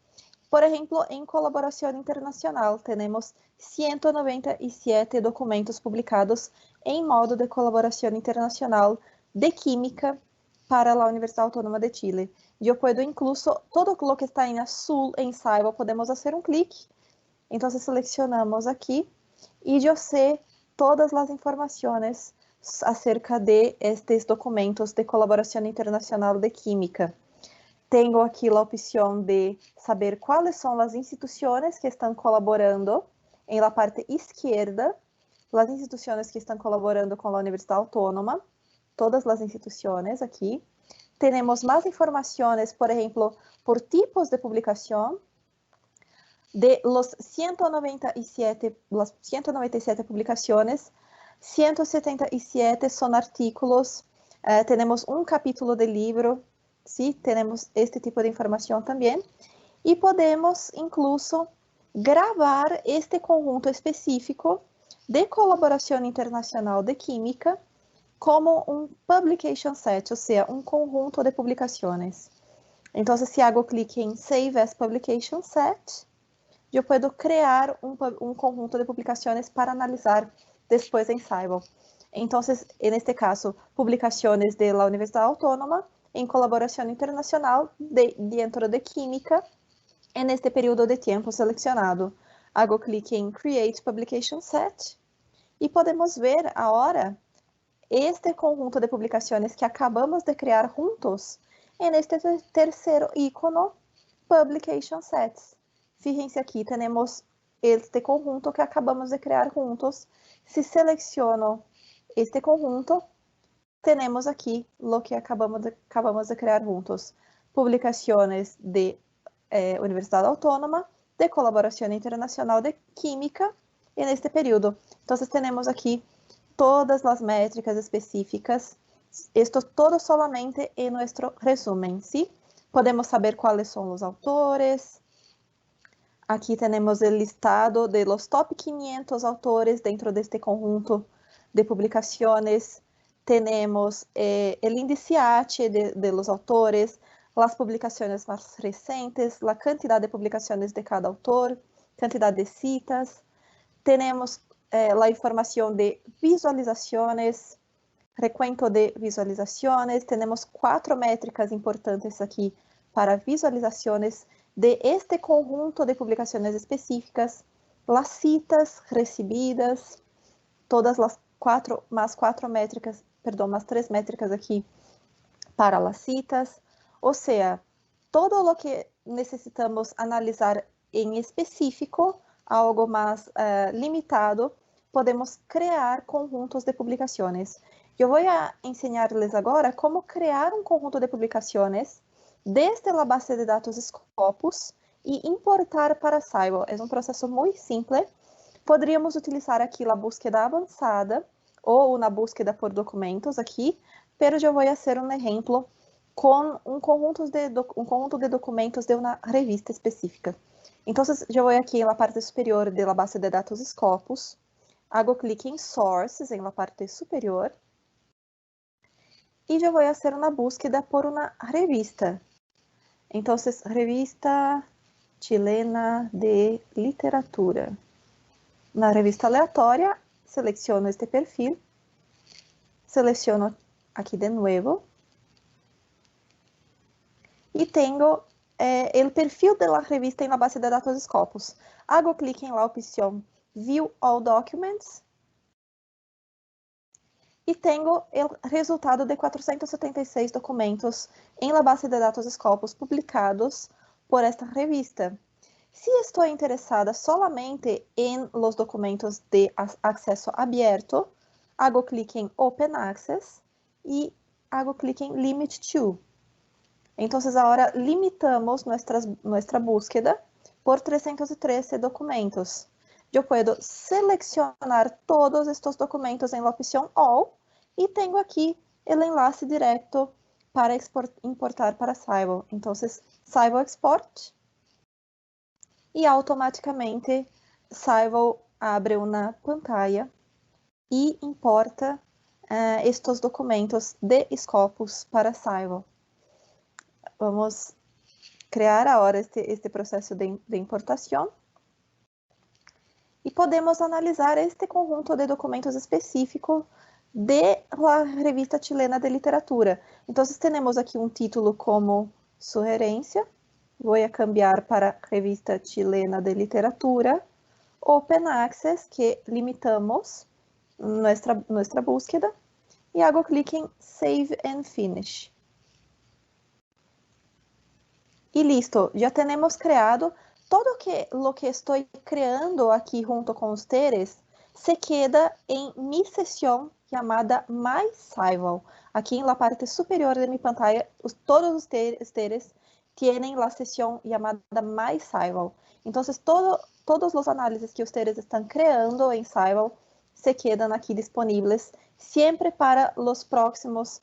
Speaker 2: Por ejemplo, en colaboración internacional, tenemos 197 documentos publicados en modo de colaboración internacional de química para la Universidad Autónoma de Chile. Yo puedo incluso, todo lo que está en azul en Saibo, podemos hacer un clic. Entonces seleccionamos aquí y yo sé todas las informaciones acerca de estos documentos de colaboración internacional de química. Tengo aquí la opción de saber cuáles son las instituciones que están colaborando. En la parte izquierda, las instituciones que están colaborando con la Universidad Autónoma, todas las instituciones aquí. Tenemos más informaciones, por ejemplo, por tipos de publicación. De las 197 publicaciones, 177 son artículos, tenemos un capítulo del libro, ¿sí? Tenemos este tipo de información también, y podemos incluso grabar este conjunto específico de colaboración internacional de química como un publication set, o sea, un conjunto de publicaciones. Entonces, si hago clic en Save as Publication Set, eu posso criar um conjunto de publicações para analisar depois em Scible. Então, neste caso, publicações da Universidade Autônoma em colaboração internacional dentro de química neste período de tempo selecionado. Hago clique em Create Publication Set e podemos ver agora este conjunto de publicações que acabamos de criar juntos neste terceiro ícono, Publication Sets. Fíjense aqui, temos este conjunto que acabamos de criar juntos. Se seleciono este conjunto, temos aqui o que acabamos de criar juntos. Publicações de Universidade Autônoma, de colaboração internacional de química, neste período. Então, temos aqui todas as métricas específicas. Isto todo solamente em nosso resumen, ¿sí? Podemos saber quais são os autores. Aqui temos o listado de los top 500 autores dentro deste conjunto de publicações. Temos o índice H de los autores, as publicações mais recentes, a quantidade de publicações de cada autor, quantidade de citas. Temos a informação de visualizações, recuento de visualizações. Temos 4 métricas importantes aqui para visualizações de este conjunto de publicações específicas, as citas recebidas, todas as mais 3 métricas aqui para as citas, ou seja, todo o que necessitamos analisar em específico, algo mais limitado, podemos criar conjuntos de publicações. Eu vou ensinar-lhes agora como criar um conjunto de publicações desde a base de dados Scopus e importar para Scible. É um processo muito simples. Poderíamos utilizar aqui a búsqueda avançada ou na búsqueda por documentos aqui, mas eu vou fazer um exemplo com um conjunto de documentos de uma revista específica. Então, eu vou aqui na parte superior da base de dados Scopus, hago clique em Sources, na parte superior, e eu vou fazer uma búsqueda por uma revista. Então, Revista Chilena de Literatura. Na revista aleatória, seleciono este perfil, seleciono aqui de novo, e tenho o perfil da revista na base de dados Scopus. Hago clique em la opção View All Documents, e tenho o resultado de 476 documentos em la base de dados Scopus publicados por esta revista. Se estou interessada solamente em los documentos de acesso aberto, hago clique em Open Access e hago clique em Limit to. Então, agora limitamos nossa búsqueda por 313 documentos. Eu posso selecionar todos estes documentos em la opção All e tenho aqui o enlace direto para importar para Scible. Então, Scible Export e automaticamente Scible abre uma pantalla e importa estes documentos de Scopus para Scible. Vamos criar agora este processo de importação. E podemos analisar este conjunto de documentos específico de la Revista Chilena de Literatura. Então, temos aqui um título como sugerência. Vou cambiar para Revista Chilena de Literatura. Open Access, que limitamos nossa búsqueda. E hago clique em Save and Finish. Y listo, ya tenemos creado todo lo que estoy creando aquí junto con ustedes. Se queda en mi sesión llamada My Scival. Aquí en la parte superior de mi pantalla, todos ustedes tienen la sesión llamada My Scival. Entonces, todos los análisis que ustedes están creando en Scival se quedan aquí disponibles siempre para los próximos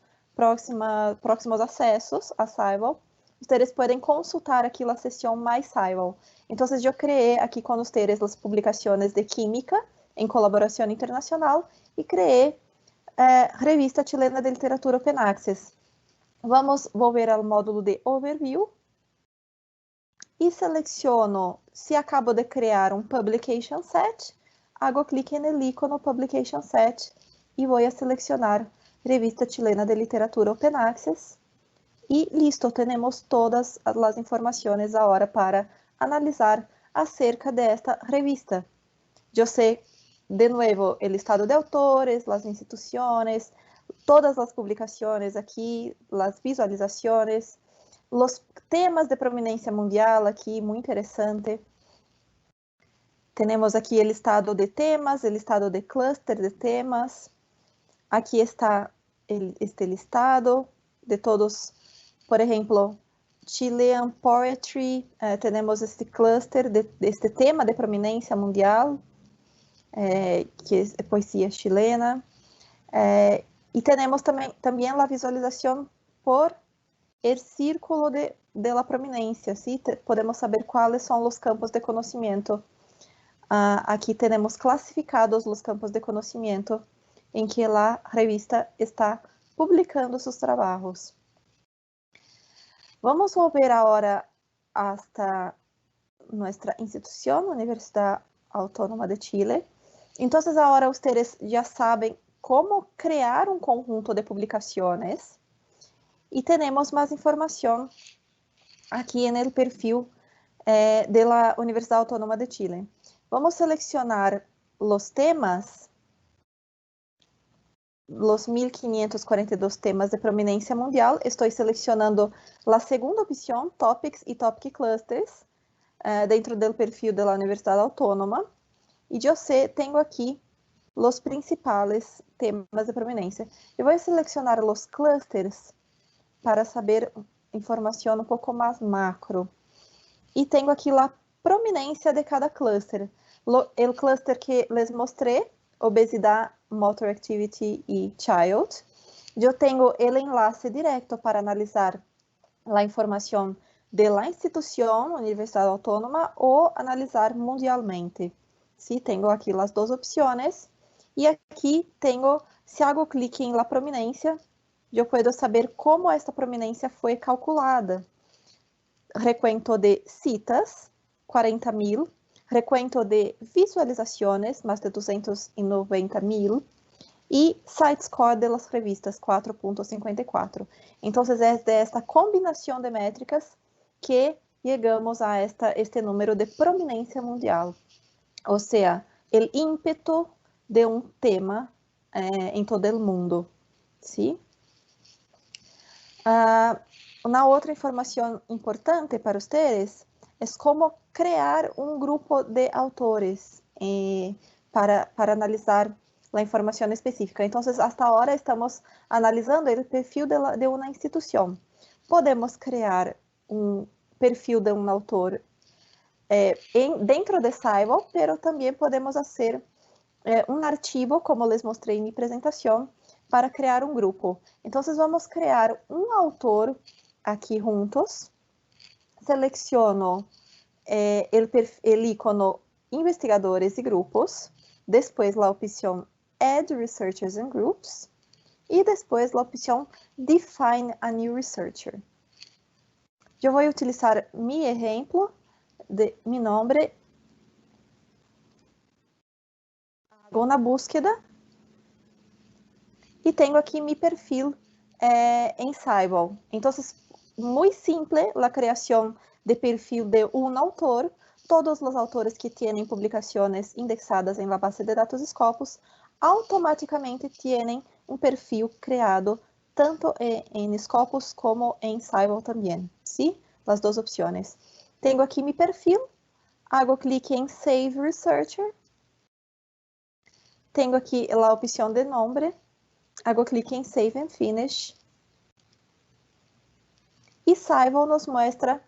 Speaker 2: acessos a Scival. Ustedes pueden consultar aquí la sesión My Scival. Entonces, yo creé aquí con ustedes las publicaciones de química en colaboración internacional y creé Revista Chilena de Literatura Open Access. Vamos volver al módulo de Overview e seleciono, se acabo de criar um Publication Set, hago clique no ícono Publication Set e vou a selecionar Revista Chilena de Literatura Open Access. E listo, temos todas as informações agora para analisar acerca desta revista. Eu sei, de novo, o listado de autores, as instituições, todas as publicações aqui, as visualizações, os temas de prominência mundial aqui, muito interessante. Temos aqui o listado de temas, o listado de cluster de temas. Aqui está este listado de todos. Por exemplo, Chilean Poetry, temos este cluster deste tema de prominência mundial, que é poesia chilena. E temos também a visualização por el círculo de la prominência, ¿sí? Podemos saber quais são os campos de conhecimento. Aqui temos classificados os campos de conhecimento em que a revista está publicando seus trabalhos. Vamos volver agora hasta nossa instituição, Universidade Autônoma de Chile. Então, agora vocês já sabem como criar um conjunto de publicações e temos mais informação aqui no perfil da Universidade Autônoma de Chile. Vamos selecionar os temas, os 1542 temas de prominência mundial. Estou selecionando a segunda opção, Topics e Topic Clusters, dentro do perfil da Universidade Autônoma. E eu tenho aqui os principais temas de prominência. Eu vou selecionar os clusters para saber informação um pouco mais macro. E tenho aqui a prominência de cada cluster. O cluster que les mostrei, obesidade, motor activity e child. Eu tenho o enlace direto para analisar a informação da instituição, Universidade Autônoma, ou analisar mundialmente. Sim, tenho aqui as duas opções. E aqui tenho, se hago clique em la prominência, eu posso saber como esta prominência foi calculada. Recuento de citas, 40.000. Recuento de visualizações, mais de 290.000. E site score de las revistas, 4.54. Então, é desta combinação de métricas que chegamos a este número de prominência mundial. Ou seja, o ímpeto de um tema em todo o mundo. Sim? Uma outra informação importante para vocês é como criar um grupo de autores para analisar a informação específica. Então, hasta agora estamos analisando o perfil de uma instituição. Podemos criar um perfil de um autor dentro de Scival, mas também podemos fazer um arquivo, como les mostrei em minha apresentação, para criar um grupo. Então, vamos criar um autor aqui juntos. Seleciono o ícono investigadores e grupos, depois a opção Add Researchers and Groups e depois a opção Define a New Researcher. Eu vou utilizar meu exemplo de meu nome. Vou na búsqueda e tenho aqui meu perfil em Scival. Então, muito simples a criação de perfil de um autor. Todos os autores que têm publicações indexadas em la base de dados Scopus automaticamente têm um perfil criado tanto em Scopus como em Scival também. ¿Sí? las dos opciones. Tengo aquí mi perfil, hago clic en Save Researcher. Tengo aquí la opción de nombre, hago clic en Save and Finish. Y Saival nos muestra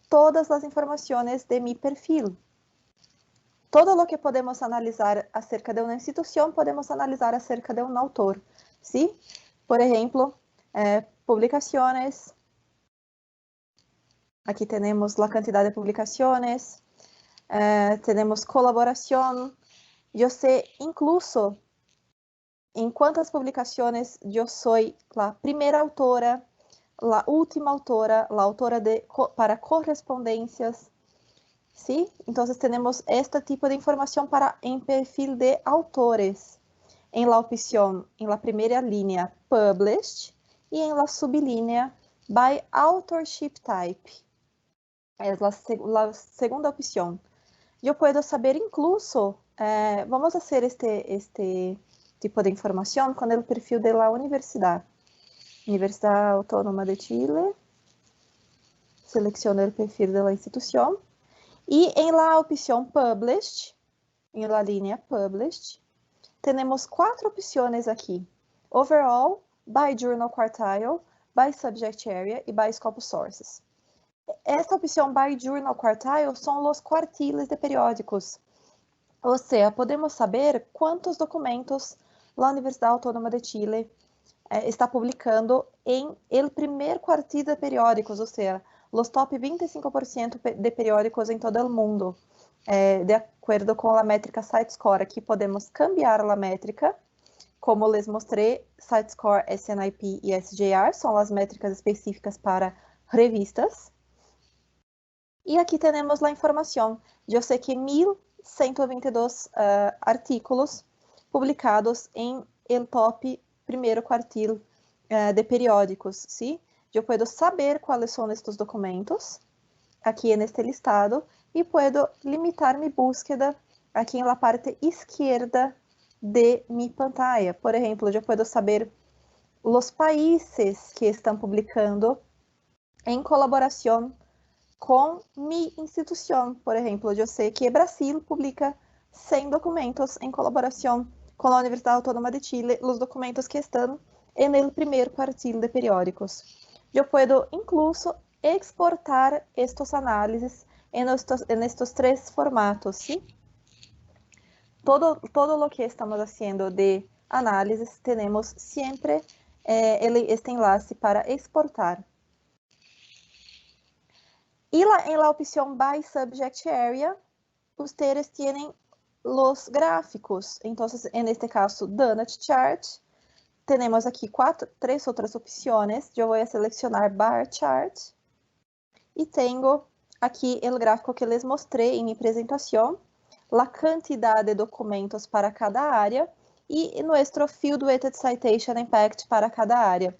Speaker 2: todas las informaciones de mi perfil. Todo lo que podemos analisar acerca de una institución, podemos analisar acerca de un autor, ¿sí? Por ejemplo, publicaciones. Aquí tenemos la cantidad de publicaciones. Tenemos colaboración. Yo sé incluso en cuántas publicaciones yo soy la primera autora, la última autora, la autora para correspondencias. ¿Sí? Entonces tenemos este tipo de información en perfil de autores. En la opción, en la primera línea, Published, y en la sublínea, By Authorship Type. Es la segunda opción. Yo puedo saber incluso, vamos a hacer este tipo de información con el perfil de la universidad. Universidad Autónoma de Chile. Selecciono el perfil de la institución. Y en la opción Published, en la línea Published, tenemos 4 opciones aquí. Overall, by Journal Quartile, by Subject Area y by Scope Sources. Esta opción by Journal Quartile son los cuartiles de periódicos. O sea, podemos saber cuántos documentos la Universidad Autónoma de Chile está publicando en el primer cuartil de periódicos, o sea, los top 25% de periódicos en todo el mundo, de acuerdo con la métrica SiteScore. Aquí podemos cambiar la métrica, como les mostré, SiteScore, SNIP y SJR son las métricas específicas para revistas. Y aquí tenemos la información. Yo sé que 1.122 artículos publicados en el top primeiro quartil de periódicos, ¿sí? Yo puedo saber cuáles son estos documentos aquí en este listado y puedo limitar mi búsqueda aquí en la parte izquierda de mi pantalla. Por ejemplo, yo puedo saber los países que están publicando en colaboración con mi institución. Por ejemplo, yo sé que Brasil publica 100 documentos en colaboración con la Universidad Autónoma de Chile, los documentos que están en el primer cuartil de periódicos. Yo puedo incluso exportar estos análisis en estos 3 formatos, ¿sí? Todo lo que estamos haciendo de análisis, tenemos siempre este enlace para exportar. Y en la opción By Subject Area, ustedes tienen los gráficos. Entonces, en este caso, Donut Chart. Tenemos aquí 3 otras opciones. Yo voy a seleccionar Bar Chart. Y tengo aquí el gráfico que les mostré en mi presentación. La cantidad de documentos para cada área. Y nuestro Field Weighted Citation Impact para cada área.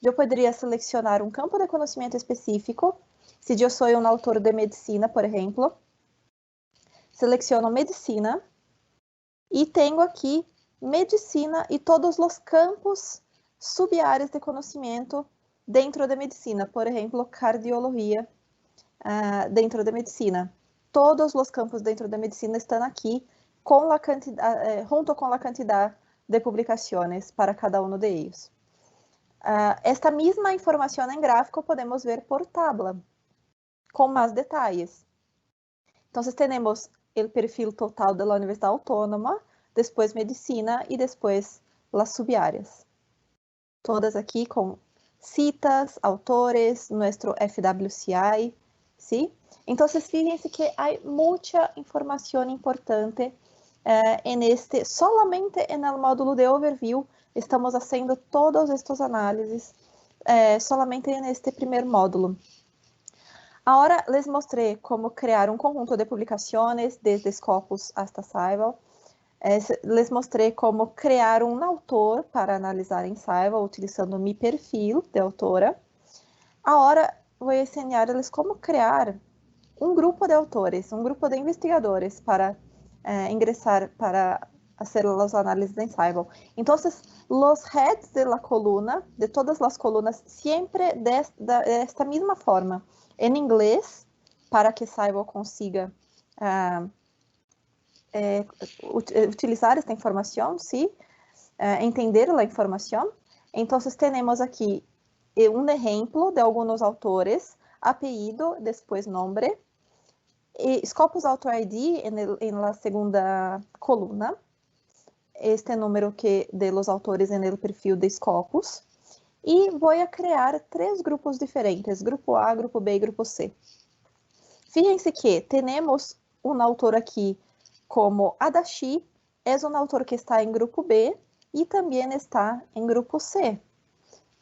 Speaker 2: Eu poderia selecionar um campo de conhecimento específico. Se eu sou um autor de medicina, por exemplo, seleciono medicina e tenho aqui medicina e todos os campos subáreas de conhecimento dentro da medicina. Por exemplo, cardiologia dentro da medicina. Todos os campos dentro da medicina estão aqui com a quantidade, junto com a quantidade de publicações para cada um de eles. Esta mesma informação em gráfico podemos ver por tabla, com mais detalhes. Então, temos o perfil total da Universidade Autônoma, depois medicina e depois as subáreas. Todas aqui com citas, autores, nosso FWCI, ¿sí? Então, fíjense que há muita informação importante solamente no módulo de overview. Estamos fazendo todos estes análises solamente neste primeiro módulo. Agora, les mostrei como criar um conjunto de publicações, desde Scopus hasta Saival. Les mostrei como criar um autor para analisar em Saival, utilizando mi perfil de autora. Agora, vou ensinar-lhes como criar um grupo de autores, um grupo de investigadores para ingressar, para fazer as análises em Saival. Então, Los heads de la columna, de todas las columnas, siempre de esta misma forma. En inglés, para que Saibo consiga utilizar esta informação, ¿sí? Entender a informação. Então, temos aqui um exemplo de alguns autores, apellido, depois nome, e Scopus Author ID na segunda coluna, este número que de los autores no perfil de Scopus, e vou criar 3 grupos diferentes, grupo A, grupo B e grupo C. Fíjense que temos um autor aqui como Adachi, é um autor que está em grupo B e também está em grupo C,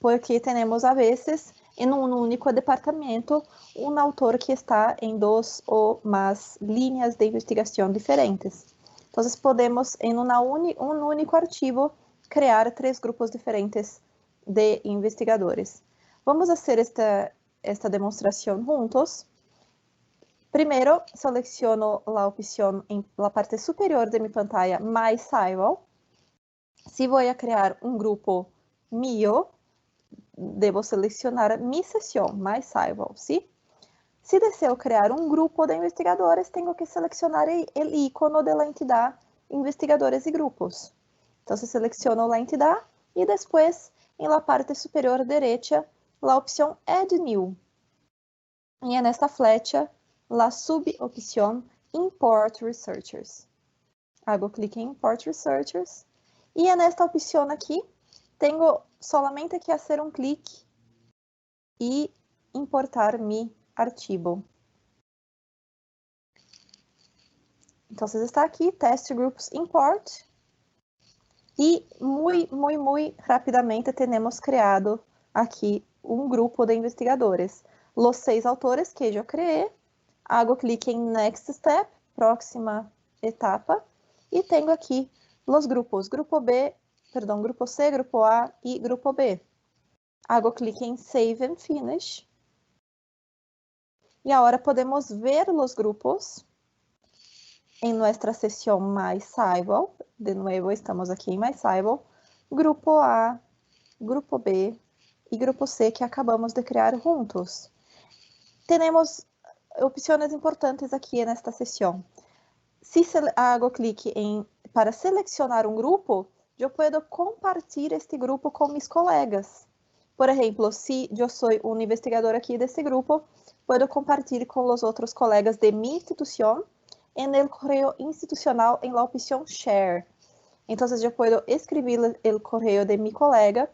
Speaker 2: porque temos a vezes em um único departamento um autor que está em 2 ou mais linhas de investigação diferentes. Então, podemos em um único arquivo criar 3 grupos diferentes de investigadores. Vamos fazer esta demonstração juntos. Primeiro, seleciono a opção em la parte superior de minha pantalla, My Saibo. Se vou criar um grupo mío, devo selecionar mi sessão, My Saibo, ¿sí? Se desejo criar um grupo de investigadores, tenho que selecionar o ícono da entidade investigadores e grupos. Então, seleciono a entidade e depois, em la parte superior direita, a opção Add New. E nesta flecha, a subopção Import Researchers. Hago clique em Import Researchers. E nesta opção aqui, tenho solamente que fazer um clique e importar mi arquivo. Então, está aqui, Test Groups Import. E muito rapidamente temos criado aqui um grupo de investigadores. Os 6 autores que eu criei, hago clique em Next Step, próxima etapa, e tenho aqui os grupos, grupo C, grupo A e grupo B. Hago clique em Save and Finish. E agora podemos ver os grupos em nossa sessão My Saibo. De novo, estamos aqui em My Saibo. Grupo A, grupo B e grupo C que acabamos de criar juntos. Temos opções importantes aqui nesta sessão. Se hago clique para selecionar um grupo, eu posso compartilhar este grupo com meus colegas. Por exemplo, se eu sou um investigador aqui desse grupo, posso compartilhar com os outros colegas de minha instituição no correio institucional em la opção Share. Então, eu posso escrever o correio de meu colega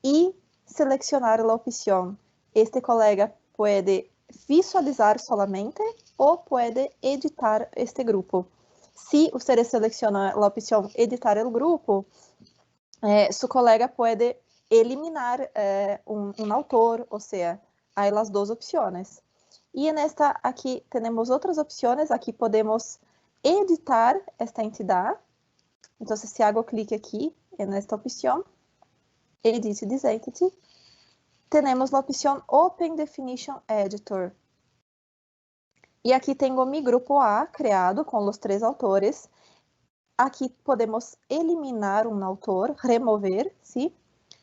Speaker 2: e selecionar a opção. Este colega pode visualizar solamente ou pode editar este grupo. Se você seleciona a opção editar o grupo, seu colega pode eliminar um autor, ou seja, há as 2 opções. E nesta aqui temos outras opções, aqui podemos editar esta entidade. Então, se hago clique aqui nesta opção, Edit this entity, temos a opção Open Definition Editor. E aqui tenho meu grupo A criado com os 3 autores. Aqui podemos eliminar um autor, remover, ¿sí?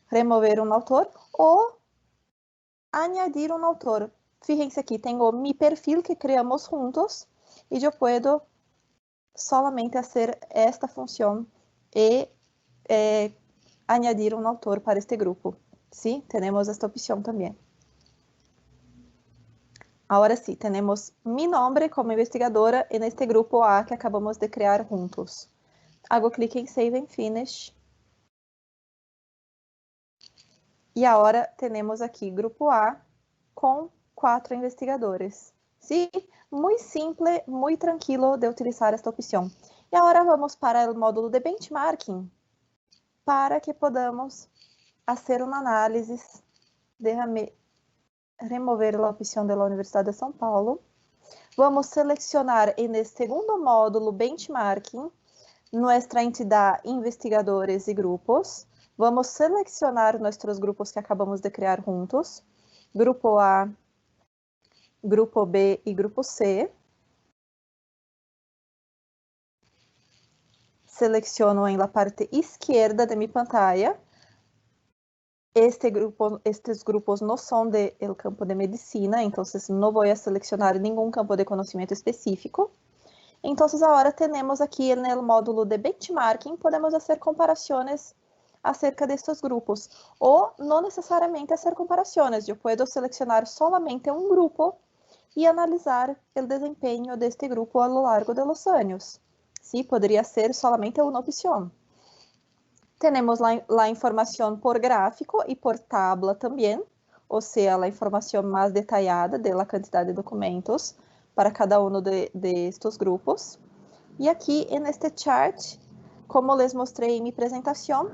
Speaker 2: Remover um autor ou añadir um autor. Fíjense aqui, tenho meu perfil que criamos juntos e eu posso solamente fazer esta função e añadir um autor para este grupo. ¿Sí? Temos esta opção também. Agora sim, temos mi nome como investigadora neste grupo A que acabamos de criar juntos. Hago clique em Save and Finish. E agora temos aqui grupo A com 4 investigadores. Sim? Muito simples, muito tranquilo de utilizar esta opção. E agora vamos para o módulo de benchmarking para que podamos fazer uma análise. Déjame remover a opção da Universidade de São Paulo. Vamos selecionar neste segundo módulo benchmarking nossa entidade investigadores e grupos. Vamos selecionar nossos grupos que acabamos de criar juntos. Grupo A, Grupo B e Grupo C. Seleciono em la parte esquerda de minha pantalla Estes grupos no son del campo de medicina, entonces no voy a seleccionar ningún campo de conocimiento específico. Entonces ahora tenemos aquí en el módulo de benchmarking, podemos hacer comparaciones acerca de estos grupos, o no necesariamente hacer comparaciones, yo puedo seleccionar solamente un grupo y analizar el desempeño de este grupo a lo largo de los años. Sí, podría ser solamente una opción. Tenemos la información por gráfico y por tabla también, o sea, la información más detallada de la cantidad de documentos para cada uno de estos grupos. E aqui, neste chart, como les mostrei em minha apresentação,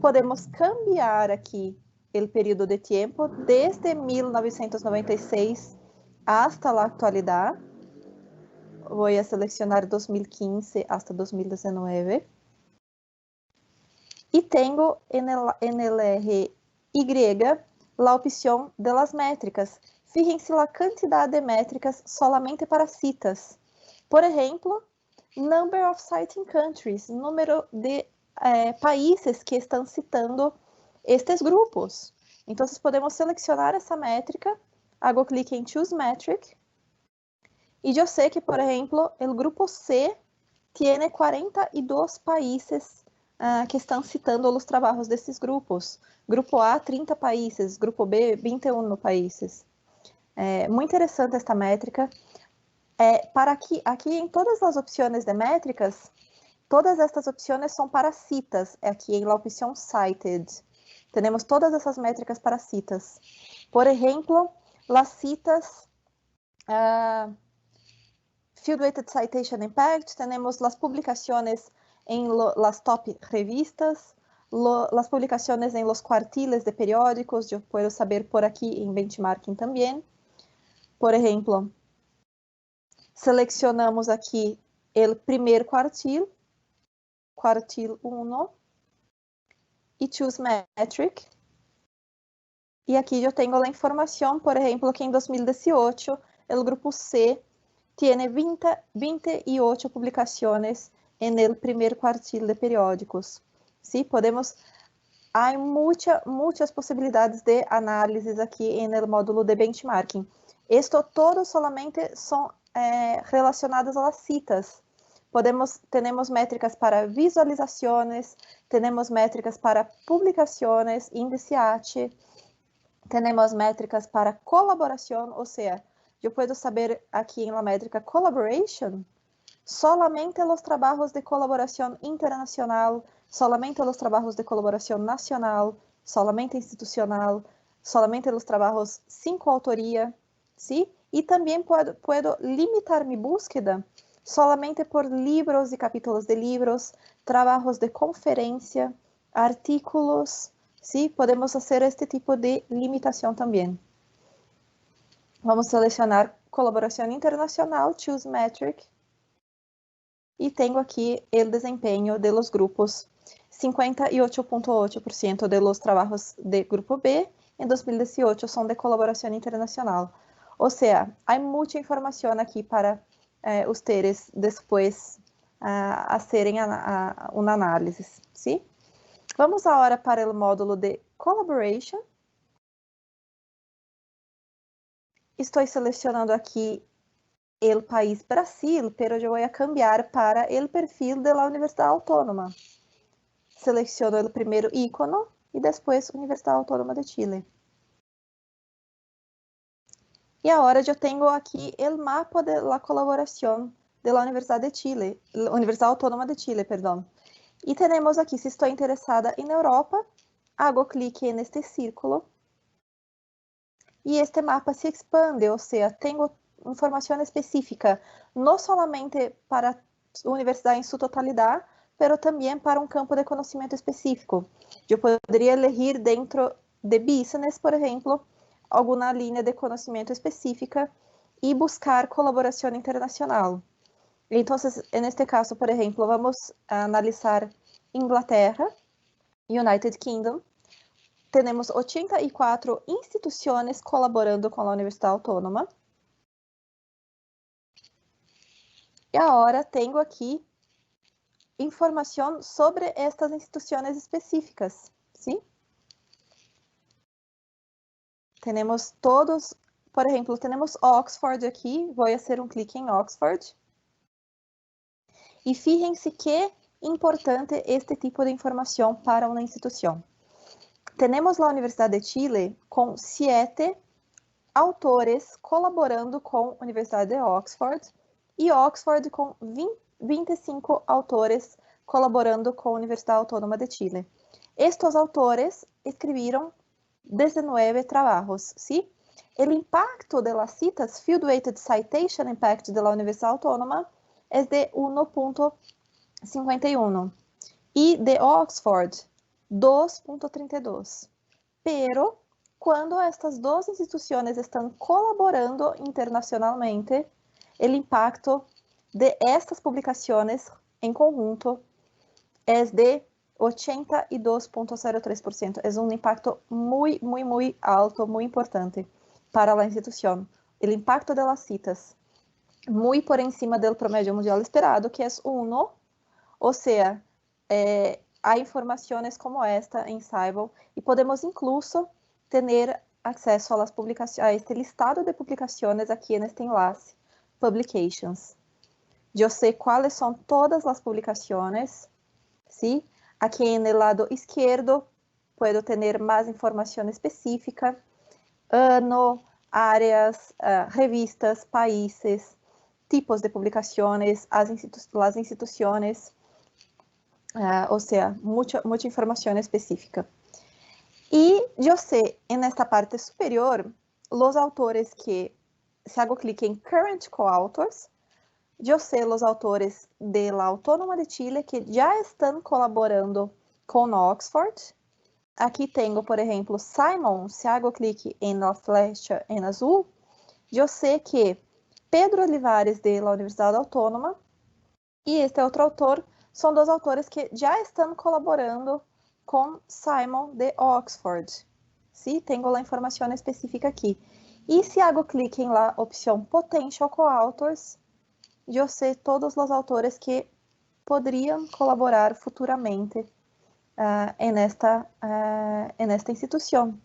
Speaker 2: podemos cambiar aqui o período de tempo desde 1996 hasta a atualidade. Vou selecionar 2015 hasta 2019. E tenho en el eje Y a opção de las métricas. Fíjense a quantidade de métricas solamente para citas. Por exemplo, number of citing countries, número de países que estão citando estes grupos. Então, podemos selecionar essa métrica, hago clique em Choose Metric, e eu sei que, por exemplo, o grupo C tem 42 países que estão citando os trabalhos desses grupos. Grupo A, 30 países, grupo B, 21 países. Muito interessante esta métrica. Para aqui em todas as opções de métricas, todas estas opções são para citas, aqui em la opção Cited. Temos todas essas métricas para citas. Por exemplo, las citas Field Weighted Citation Impact, temos las publicações em las top revistas, las publicações em los quartiles de periódicos, eu posso saber por aqui em benchmarking também. Por exemplo, selecionamos aqui o primeiro quartil 1, e Choose Metric. E aqui eu tenho a informação, por exemplo, que em 2018, o grupo C tem 28 publicações no primeiro quartil de periódicos. Sí, há muitas possibilidades de análises aqui no módulo de benchmarking. Esto todo solamente são relacionadas às citas. Temos métricas para visualizações, temos métricas para publicações, índice H, temos métricas para colaboração, ou seja, eu posso saber aqui na métrica collaboration, solamente os trabalhos de colaboração internacional, solamente os trabalhos de colaboração nacional, solamente institucional, solamente os trabalhos sem coautoria, ¿sí? E também puedo limitar minha búsqueda solamente por libros e capítulos de livros, trabalhos de conferência, artículos, ¿sí? Podemos fazer este tipo de limitação também. Vamos selecionar colaboração internacional, Choose Metric, e tenho aqui o desempenho de los grupos. 58,8% de los trabalhos de grupo B em 2018 são de colaboração internacional. Ou seja, há muita informação aqui para ustedes depois hacerem uma análise, ¿sí? Vamos agora para o módulo de collaboration. Estou selecionando aqui o país Brasil, pero eu vou cambiar para o perfil da Universidade Autônoma. Seleciono o primeiro ícono e depois Universidade Autônoma de Chile. E agora eu tenho aqui o mapa da colaboração da Universidade de Chile, Universidade Autônoma de Chile, perdão. E temos aqui, se estou interessada em Europa, hago clique neste círculo e este mapa se expande, ou seja, tenho informação específica, não somente para a universidade em sua totalidade, mas também para um campo de conhecimento específico. Eu poderia elegir dentro de business, por exemplo, alguma linha de conhecimento específica e buscar colaboração internacional. Então, neste caso, por exemplo, vamos analisar Inglaterra, United Kingdom. Temos 84 instituições colaborando com a Universidade Autônoma. E agora tenho aqui informação sobre estas instituições específicas, sim? Temos todos, por exemplo, temos Oxford aqui, vou fazer um clique em Oxford. E fíjense que importante este tipo de informação para uma instituição. Temos a Universidade de Chile com 7 autores colaborando com a Universidade de Oxford e Oxford com 25 autores colaborando com a Universidade Autônoma de Chile. Estes autores escreveram 19 trabalhos, ¿sí? O impacto de las citas, Field-Weighted Citation Impact de la Universidade Autônoma é de 1.51 e de Oxford 2.32. Pero, quando estas duas instituições estão colaborando internacionalmente, o impacto de estas publicações em conjunto é de 82.03%. É um impacto muito alto, muito importante para a instituição. O impacto de las citas, muito por encima do promédio mundial esperado, que é 1, ou seja, há informações como esta em Scibel e podemos incluso ter acesso a este listado de publicações aqui neste enlace, Publications. Eu sei quais são todas as publicações, ¿sí? Aqui no lado esquerdo, puedo ter mais informação específica, ano, áreas, revistas, países, tipos de publicações, as instituições, ou seja, muita informação específica. E eu sei, nesta parte superior, os autores que, se hago clique em Current Co-Authors, eu sei os autores da Autônoma de Chile que já estão colaborando com Oxford. Aqui tenho, por exemplo, Simon, se hago clique na flecha em azul, eu sei que Pedro Olivares, da Universidade Autônoma, e este outro autor, são 2 autores que já estão colaborando com Simon de Oxford. Sim, tenho a informação específica aqui. E se hago clique na opção Potential Co-Authors, eu sei todos os autores que poderiam colaborar futuramente nesta instituição.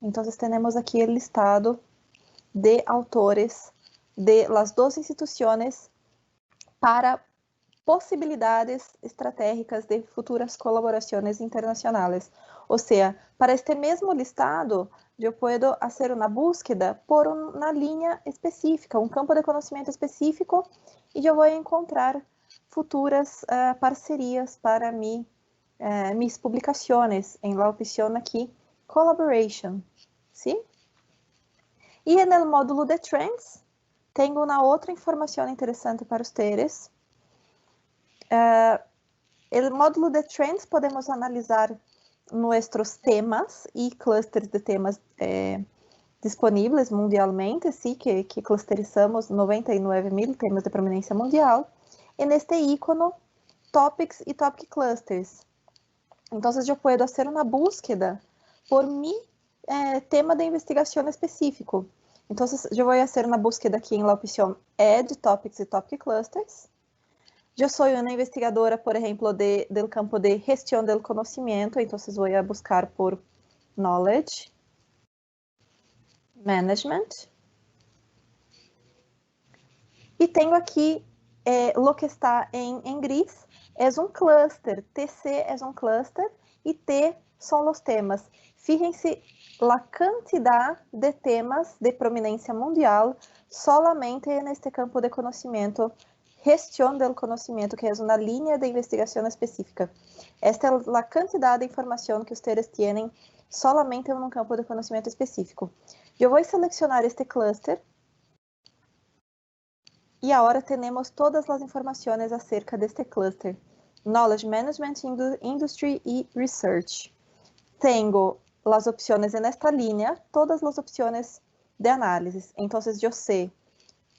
Speaker 2: Então, temos aqui o listado de autores de las 2 instituições para possibilidades estratégicas de futuras colaborações internacionais. Ou seja, para este mesmo listado, eu posso fazer uma búsqueda por uma linha específica, um campo de conhecimento específico, e eu vou encontrar futuras parcerias para mis publicações, em la opção aqui, Collaboration. ¿Sí? E no módulo de Trends, tenho uma outra informação interessante para vocês. No módulo de Trends, podemos analisar nossos temas e clusters de temas disponíveis mundialmente, sim, que clusterizamos 99.000 temas de prominência mundial, e neste ícone, Topics e Topic Clusters. Então, eu posso fazer uma búsqueda por tema de investigação específico. Então, eu vou fazer uma búsqueda aqui na opção Add Topics e Topic Clusters. Eu sou uma investigadora, por exemplo, do campo de gestão do conhecimento, então vou buscar por Knowledge Management. E tenho aqui o que está em gris, é um cluster, TC é um cluster e T são os temas. Fíjense a quantidade de temas de prominência mundial solamente neste campo de conhecimento, gestão do conhecimento, que é uma linha de investigação específica. Esta é a quantidade de informação que vocês têm solamente em um campo de conhecimento específico. Eu vou selecionar este cluster e agora temos todas as informações acerca deste cluster. Knowledge Management, Industry e Research. Tenho as opções nesta linha, todas as opções de análise. Então, eu sei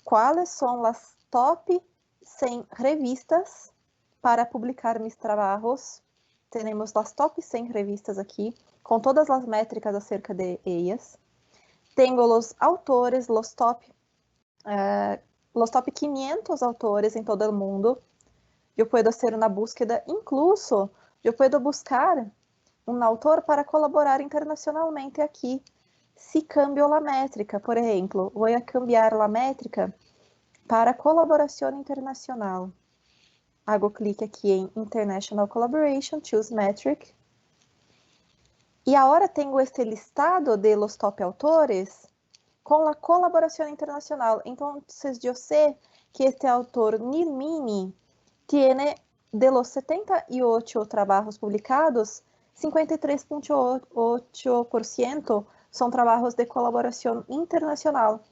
Speaker 2: quais são as top 100 revistas para publicar mis trabalhos. Temos as top 100 revistas aqui, com todas as métricas acerca de elas. Tenho os autores, os top 500 autores em todo o mundo. Eu posso fazer uma búsqueda, incluso, eu posso buscar um autor para colaborar internacionalmente aqui si cambio la métrica, por ejemplo, voy a cambiar la métrica para colaboración internacional. Hago clic aqui em International Collaboration, choose metric. Y ahora tengo este listado de los top autores con la colaboración internacional. Entonces yo sé que este autor Nilmini tiene de los 78 trabajos publicados, 53.8% son trabajos de colaboración internacional.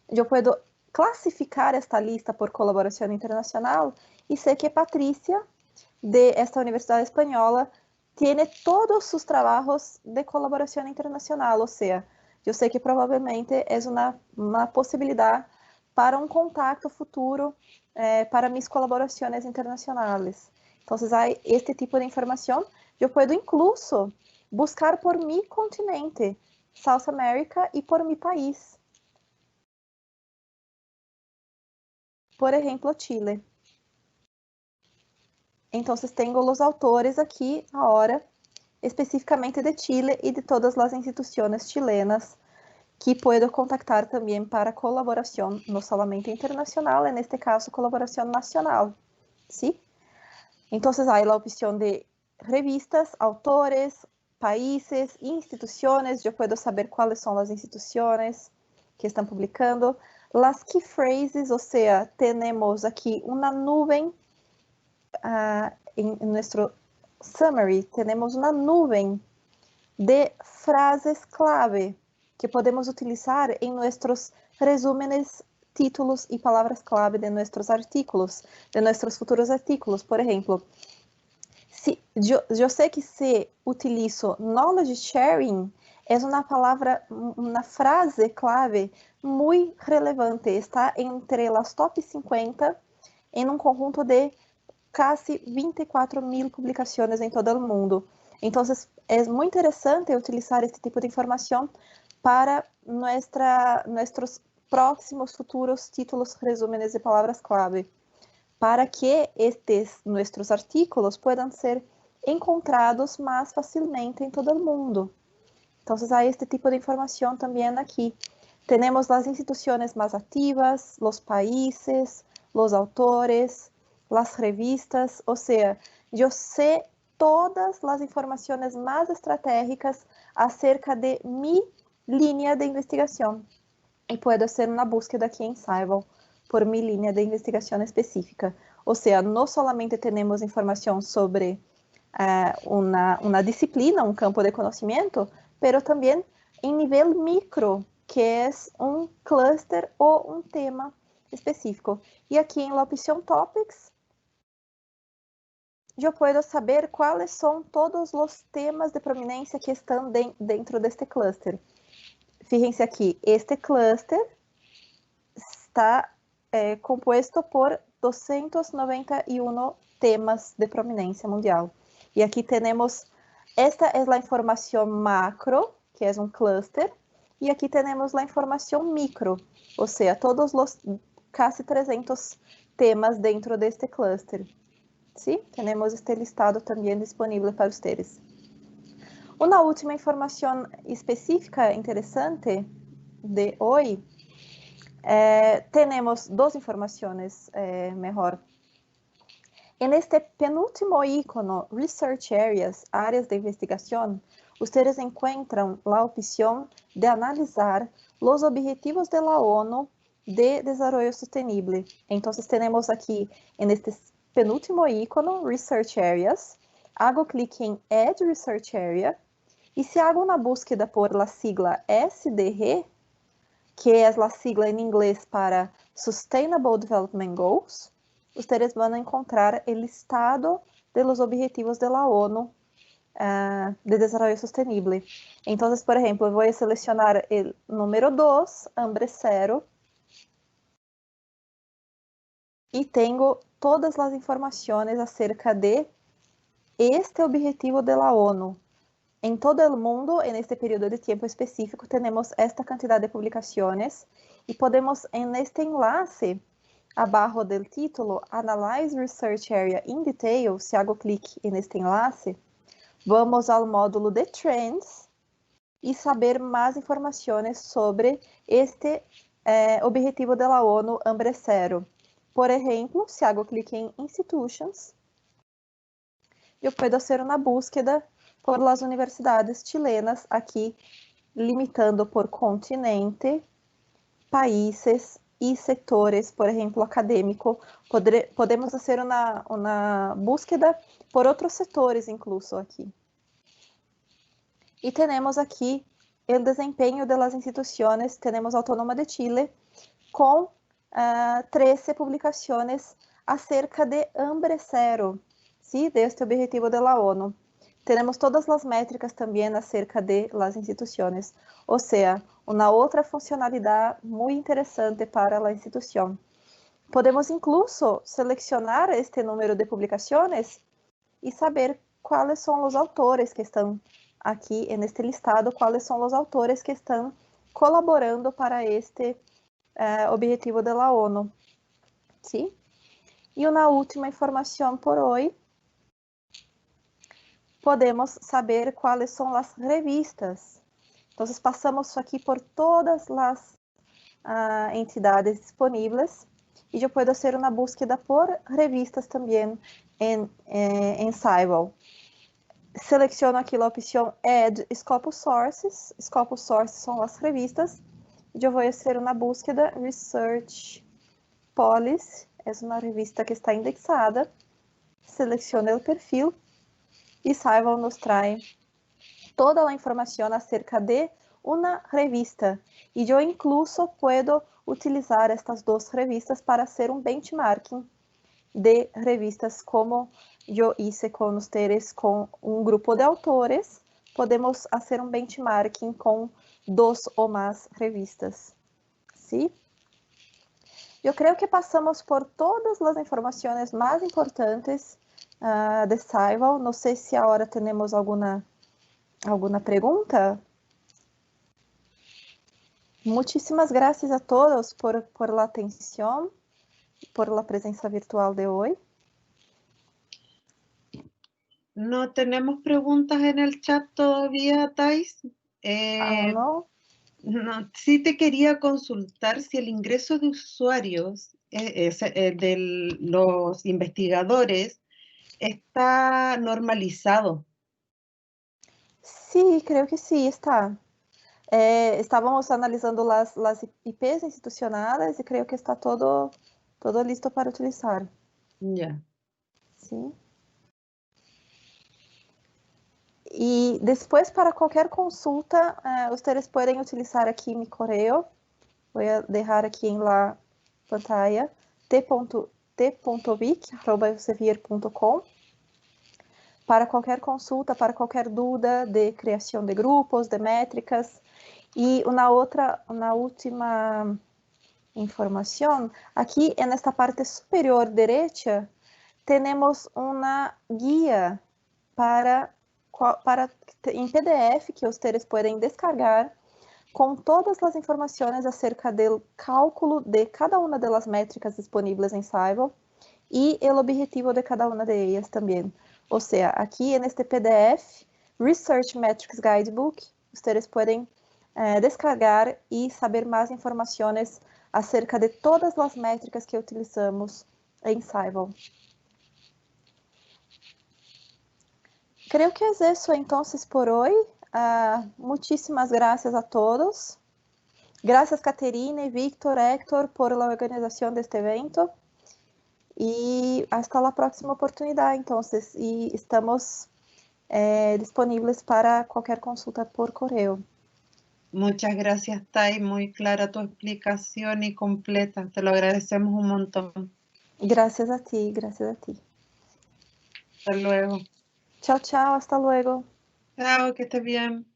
Speaker 2: Yo puedo clasificar esta lista por colaboración internacional y sé que Patricia, de esta Universidad Española, tiene todos sus trabajos de colaboración internacional, o sea, yo sé que probablemente es una posibilidad para un contacto futuro para mis colaboraciones internacionales. Entonces, hay este tipo de información. Yo puedo incluso buscar por mi continente, South America, y por mi país. Por ejemplo, Chile. Entonces, tengo los autores aquí ahora, especificamente de Chile y de todas las instituciones chilenas que puedo contactar también para colaboración, no solamente internacional, en este caso, colaboración nacional, ¿sí? Entonces, hay la opción de revistas, autores, países, instituciones. Yo puedo saber cuáles son las instituciones que están publicando. Las key phrases, o sea, tenemos aquí una nube en nuestro summary, tenemos una nube de frases clave que podemos utilizar en nuestros resúmenes, títulos y palabras clave de nuestros artículos, de nuestros futuros artículos. Por ejemplo, yo sé que si utilizo knowledge sharing, es una palabra, una frase clave muy relevante, está entre las top 50 en un conjunto de casi 24.000 publicaciones en todo el mundo. Entonces, es muy interesante utilizar este tipo de información para nuestros próximos futuros títulos, resúmenes y palabras clave, para que nuestros artículos puedan ser encontrados más fácilmente en todo el mundo. Entonces, hay este tipo de información también aquí. Tenemos las instituciones más activas, los países, los autores, las revistas, o sea, yo sé todas las informaciones más estratégicas acerca de mi línea de investigación y puedo hacer una búsqueda aquí en Scible por mi línea de investigación específica. O sea, no solamente tenemos información sobre una disciplina, un campo de conocimiento, pero también en nivel micro, que es un clúster o un tema específico. Y aquí en la opción Topics, yo puedo saber cuáles son todos los temas de prominencia que están dentro de este clúster. Fíjense aquí, este clúster está compuesto por 291 temas de prominencia mundial. Y aquí tenemos, esta es la información macro, que es un clúster, y aquí tenemos la información micro, o sea, todos los casi 300 temas dentro de este clúster. ¿Sí? Tenemos este listado también disponible para ustedes. Una última información específica interesante de hoy. Tenemos dos informaciones mejor. En este penúltimo icono, Research Areas, áreas de investigación, ustedes encuentran la opción de analizar los objetivos de la ONU de Desarrollo Sostenible. Entonces tenemos aquí en este penúltimo icono, Research Areas, hago clic en Add Research Area y si hago una búsqueda por la sigla SDG, que es la sigla en inglés para Sustainable Development Goals, ustedes van a encontrar el listado de los objetivos de la ONU de Desarrollo Sostenible. Entonces, por ejemplo, voy a seleccionar el número 2, hambre cero, y tengo todas las informaciones acerca de este objetivo de la ONU. En todo el mundo, en este periodo de tiempo específico, tenemos esta cantidad de publicaciones y podemos en este enlace, abajo del título, Analyze Research Area in Detail, si hago clic en este enlace, vamos ao módulo de Trends y saber más informaciones sobre este objetivo de la ONU Hambre Cero. Por ejemplo, si hago clic en Institutions, eu puedo hacer una búsqueda por las universidades chilenas, aqui limitando por continente, países e sectores, por exemplo, acadêmico. Podemos fazer uma búsqueda por outros setores, incluso aqui. E temos aqui o desempenho das instituições. Temos Autónoma de Chile com 13 publicações acerca de Hambre Cero, ¿sí? De este objetivo da ONU. Temos todas as métricas também acerca de las instituições, ou seja, uma outra funcionalidade muito interessante para a instituição. Podemos incluso selecionar este número de publicações e saber quais são os autores que estão aqui neste listado, quais são os autores que estão colaborando para este objetivo da ONU. ¿Sí? E uma última informação por hoje. Podemos saber quais são as revistas. Então, passamos aqui por todas as entidades disponíveis e eu posso fazer uma búsqueda por revistas também em Scibal. Seleciono aqui a opção Add Scopus Sources. Scopus Sources são as revistas. E eu vou fazer uma búsqueda Research Policy. É uma revista que está indexada. Seleciono o perfil. E Scibal nos traz toda a informação acerca de uma revista. E eu incluso puedo utilizar estas duas revistas para fazer um benchmarking de revistas, como eu hice com vocês com um grupo de autores. Podemos fazer um benchmarking com 2 ou mais revistas. ¿Sí? Eu creio que passamos por todas as informações mais importantes de Scibal. Não sei se agora temos alguma pergunta. Muchísimas gracias a todos por la atención, por la presencia virtual de hoy.
Speaker 1: No tenemos preguntas en el chat todavía, Thais.
Speaker 2: No.
Speaker 1: No, sí te quería consultar si el ingreso de usuarios de los investigadores está normalizado.
Speaker 2: Sí, creo que sí, está. Estávamos analisando las IPs institucionales y creo que está todo listo para utilizar.
Speaker 1: Ya.
Speaker 2: Sí. Y después, para cualquier consulta, ustedes pueden utilizar aquí mi correo. Voy a dejar aquí en la pantalla t.vic@elsevier.com para qualquer consulta, para qualquer dúvida de criação de grupos, de métricas. E uma última informação, aqui nesta parte superior direita, temos uma guia em PDF que vocês podem descargar com todas as informações acerca do cálculo de cada uma das métricas disponíveis em Scibal e o objetivo de cada uma de elas também. Ou seja, aqui neste PDF, Research Metrics Guidebook, vocês podem descargar e saber mais informações acerca de todas as métricas que utilizamos em Scibal. Creo que es eso entonces por hoy. Muchísimas gracias a todos. Gracias, Caterine, Víctor, Héctor, por la organización de este evento. Y hasta la próxima oportunidad, entonces. Y estamos disponibles para cualquier consulta por correo.
Speaker 1: Muchas gracias, Tai. Muy clara tu explicación y completa. Te lo agradecemos un montón.
Speaker 2: Gracias a ti, gracias a ti.
Speaker 1: Hasta luego.
Speaker 2: Chao, chao, hasta luego.
Speaker 1: Chao, que estés bien.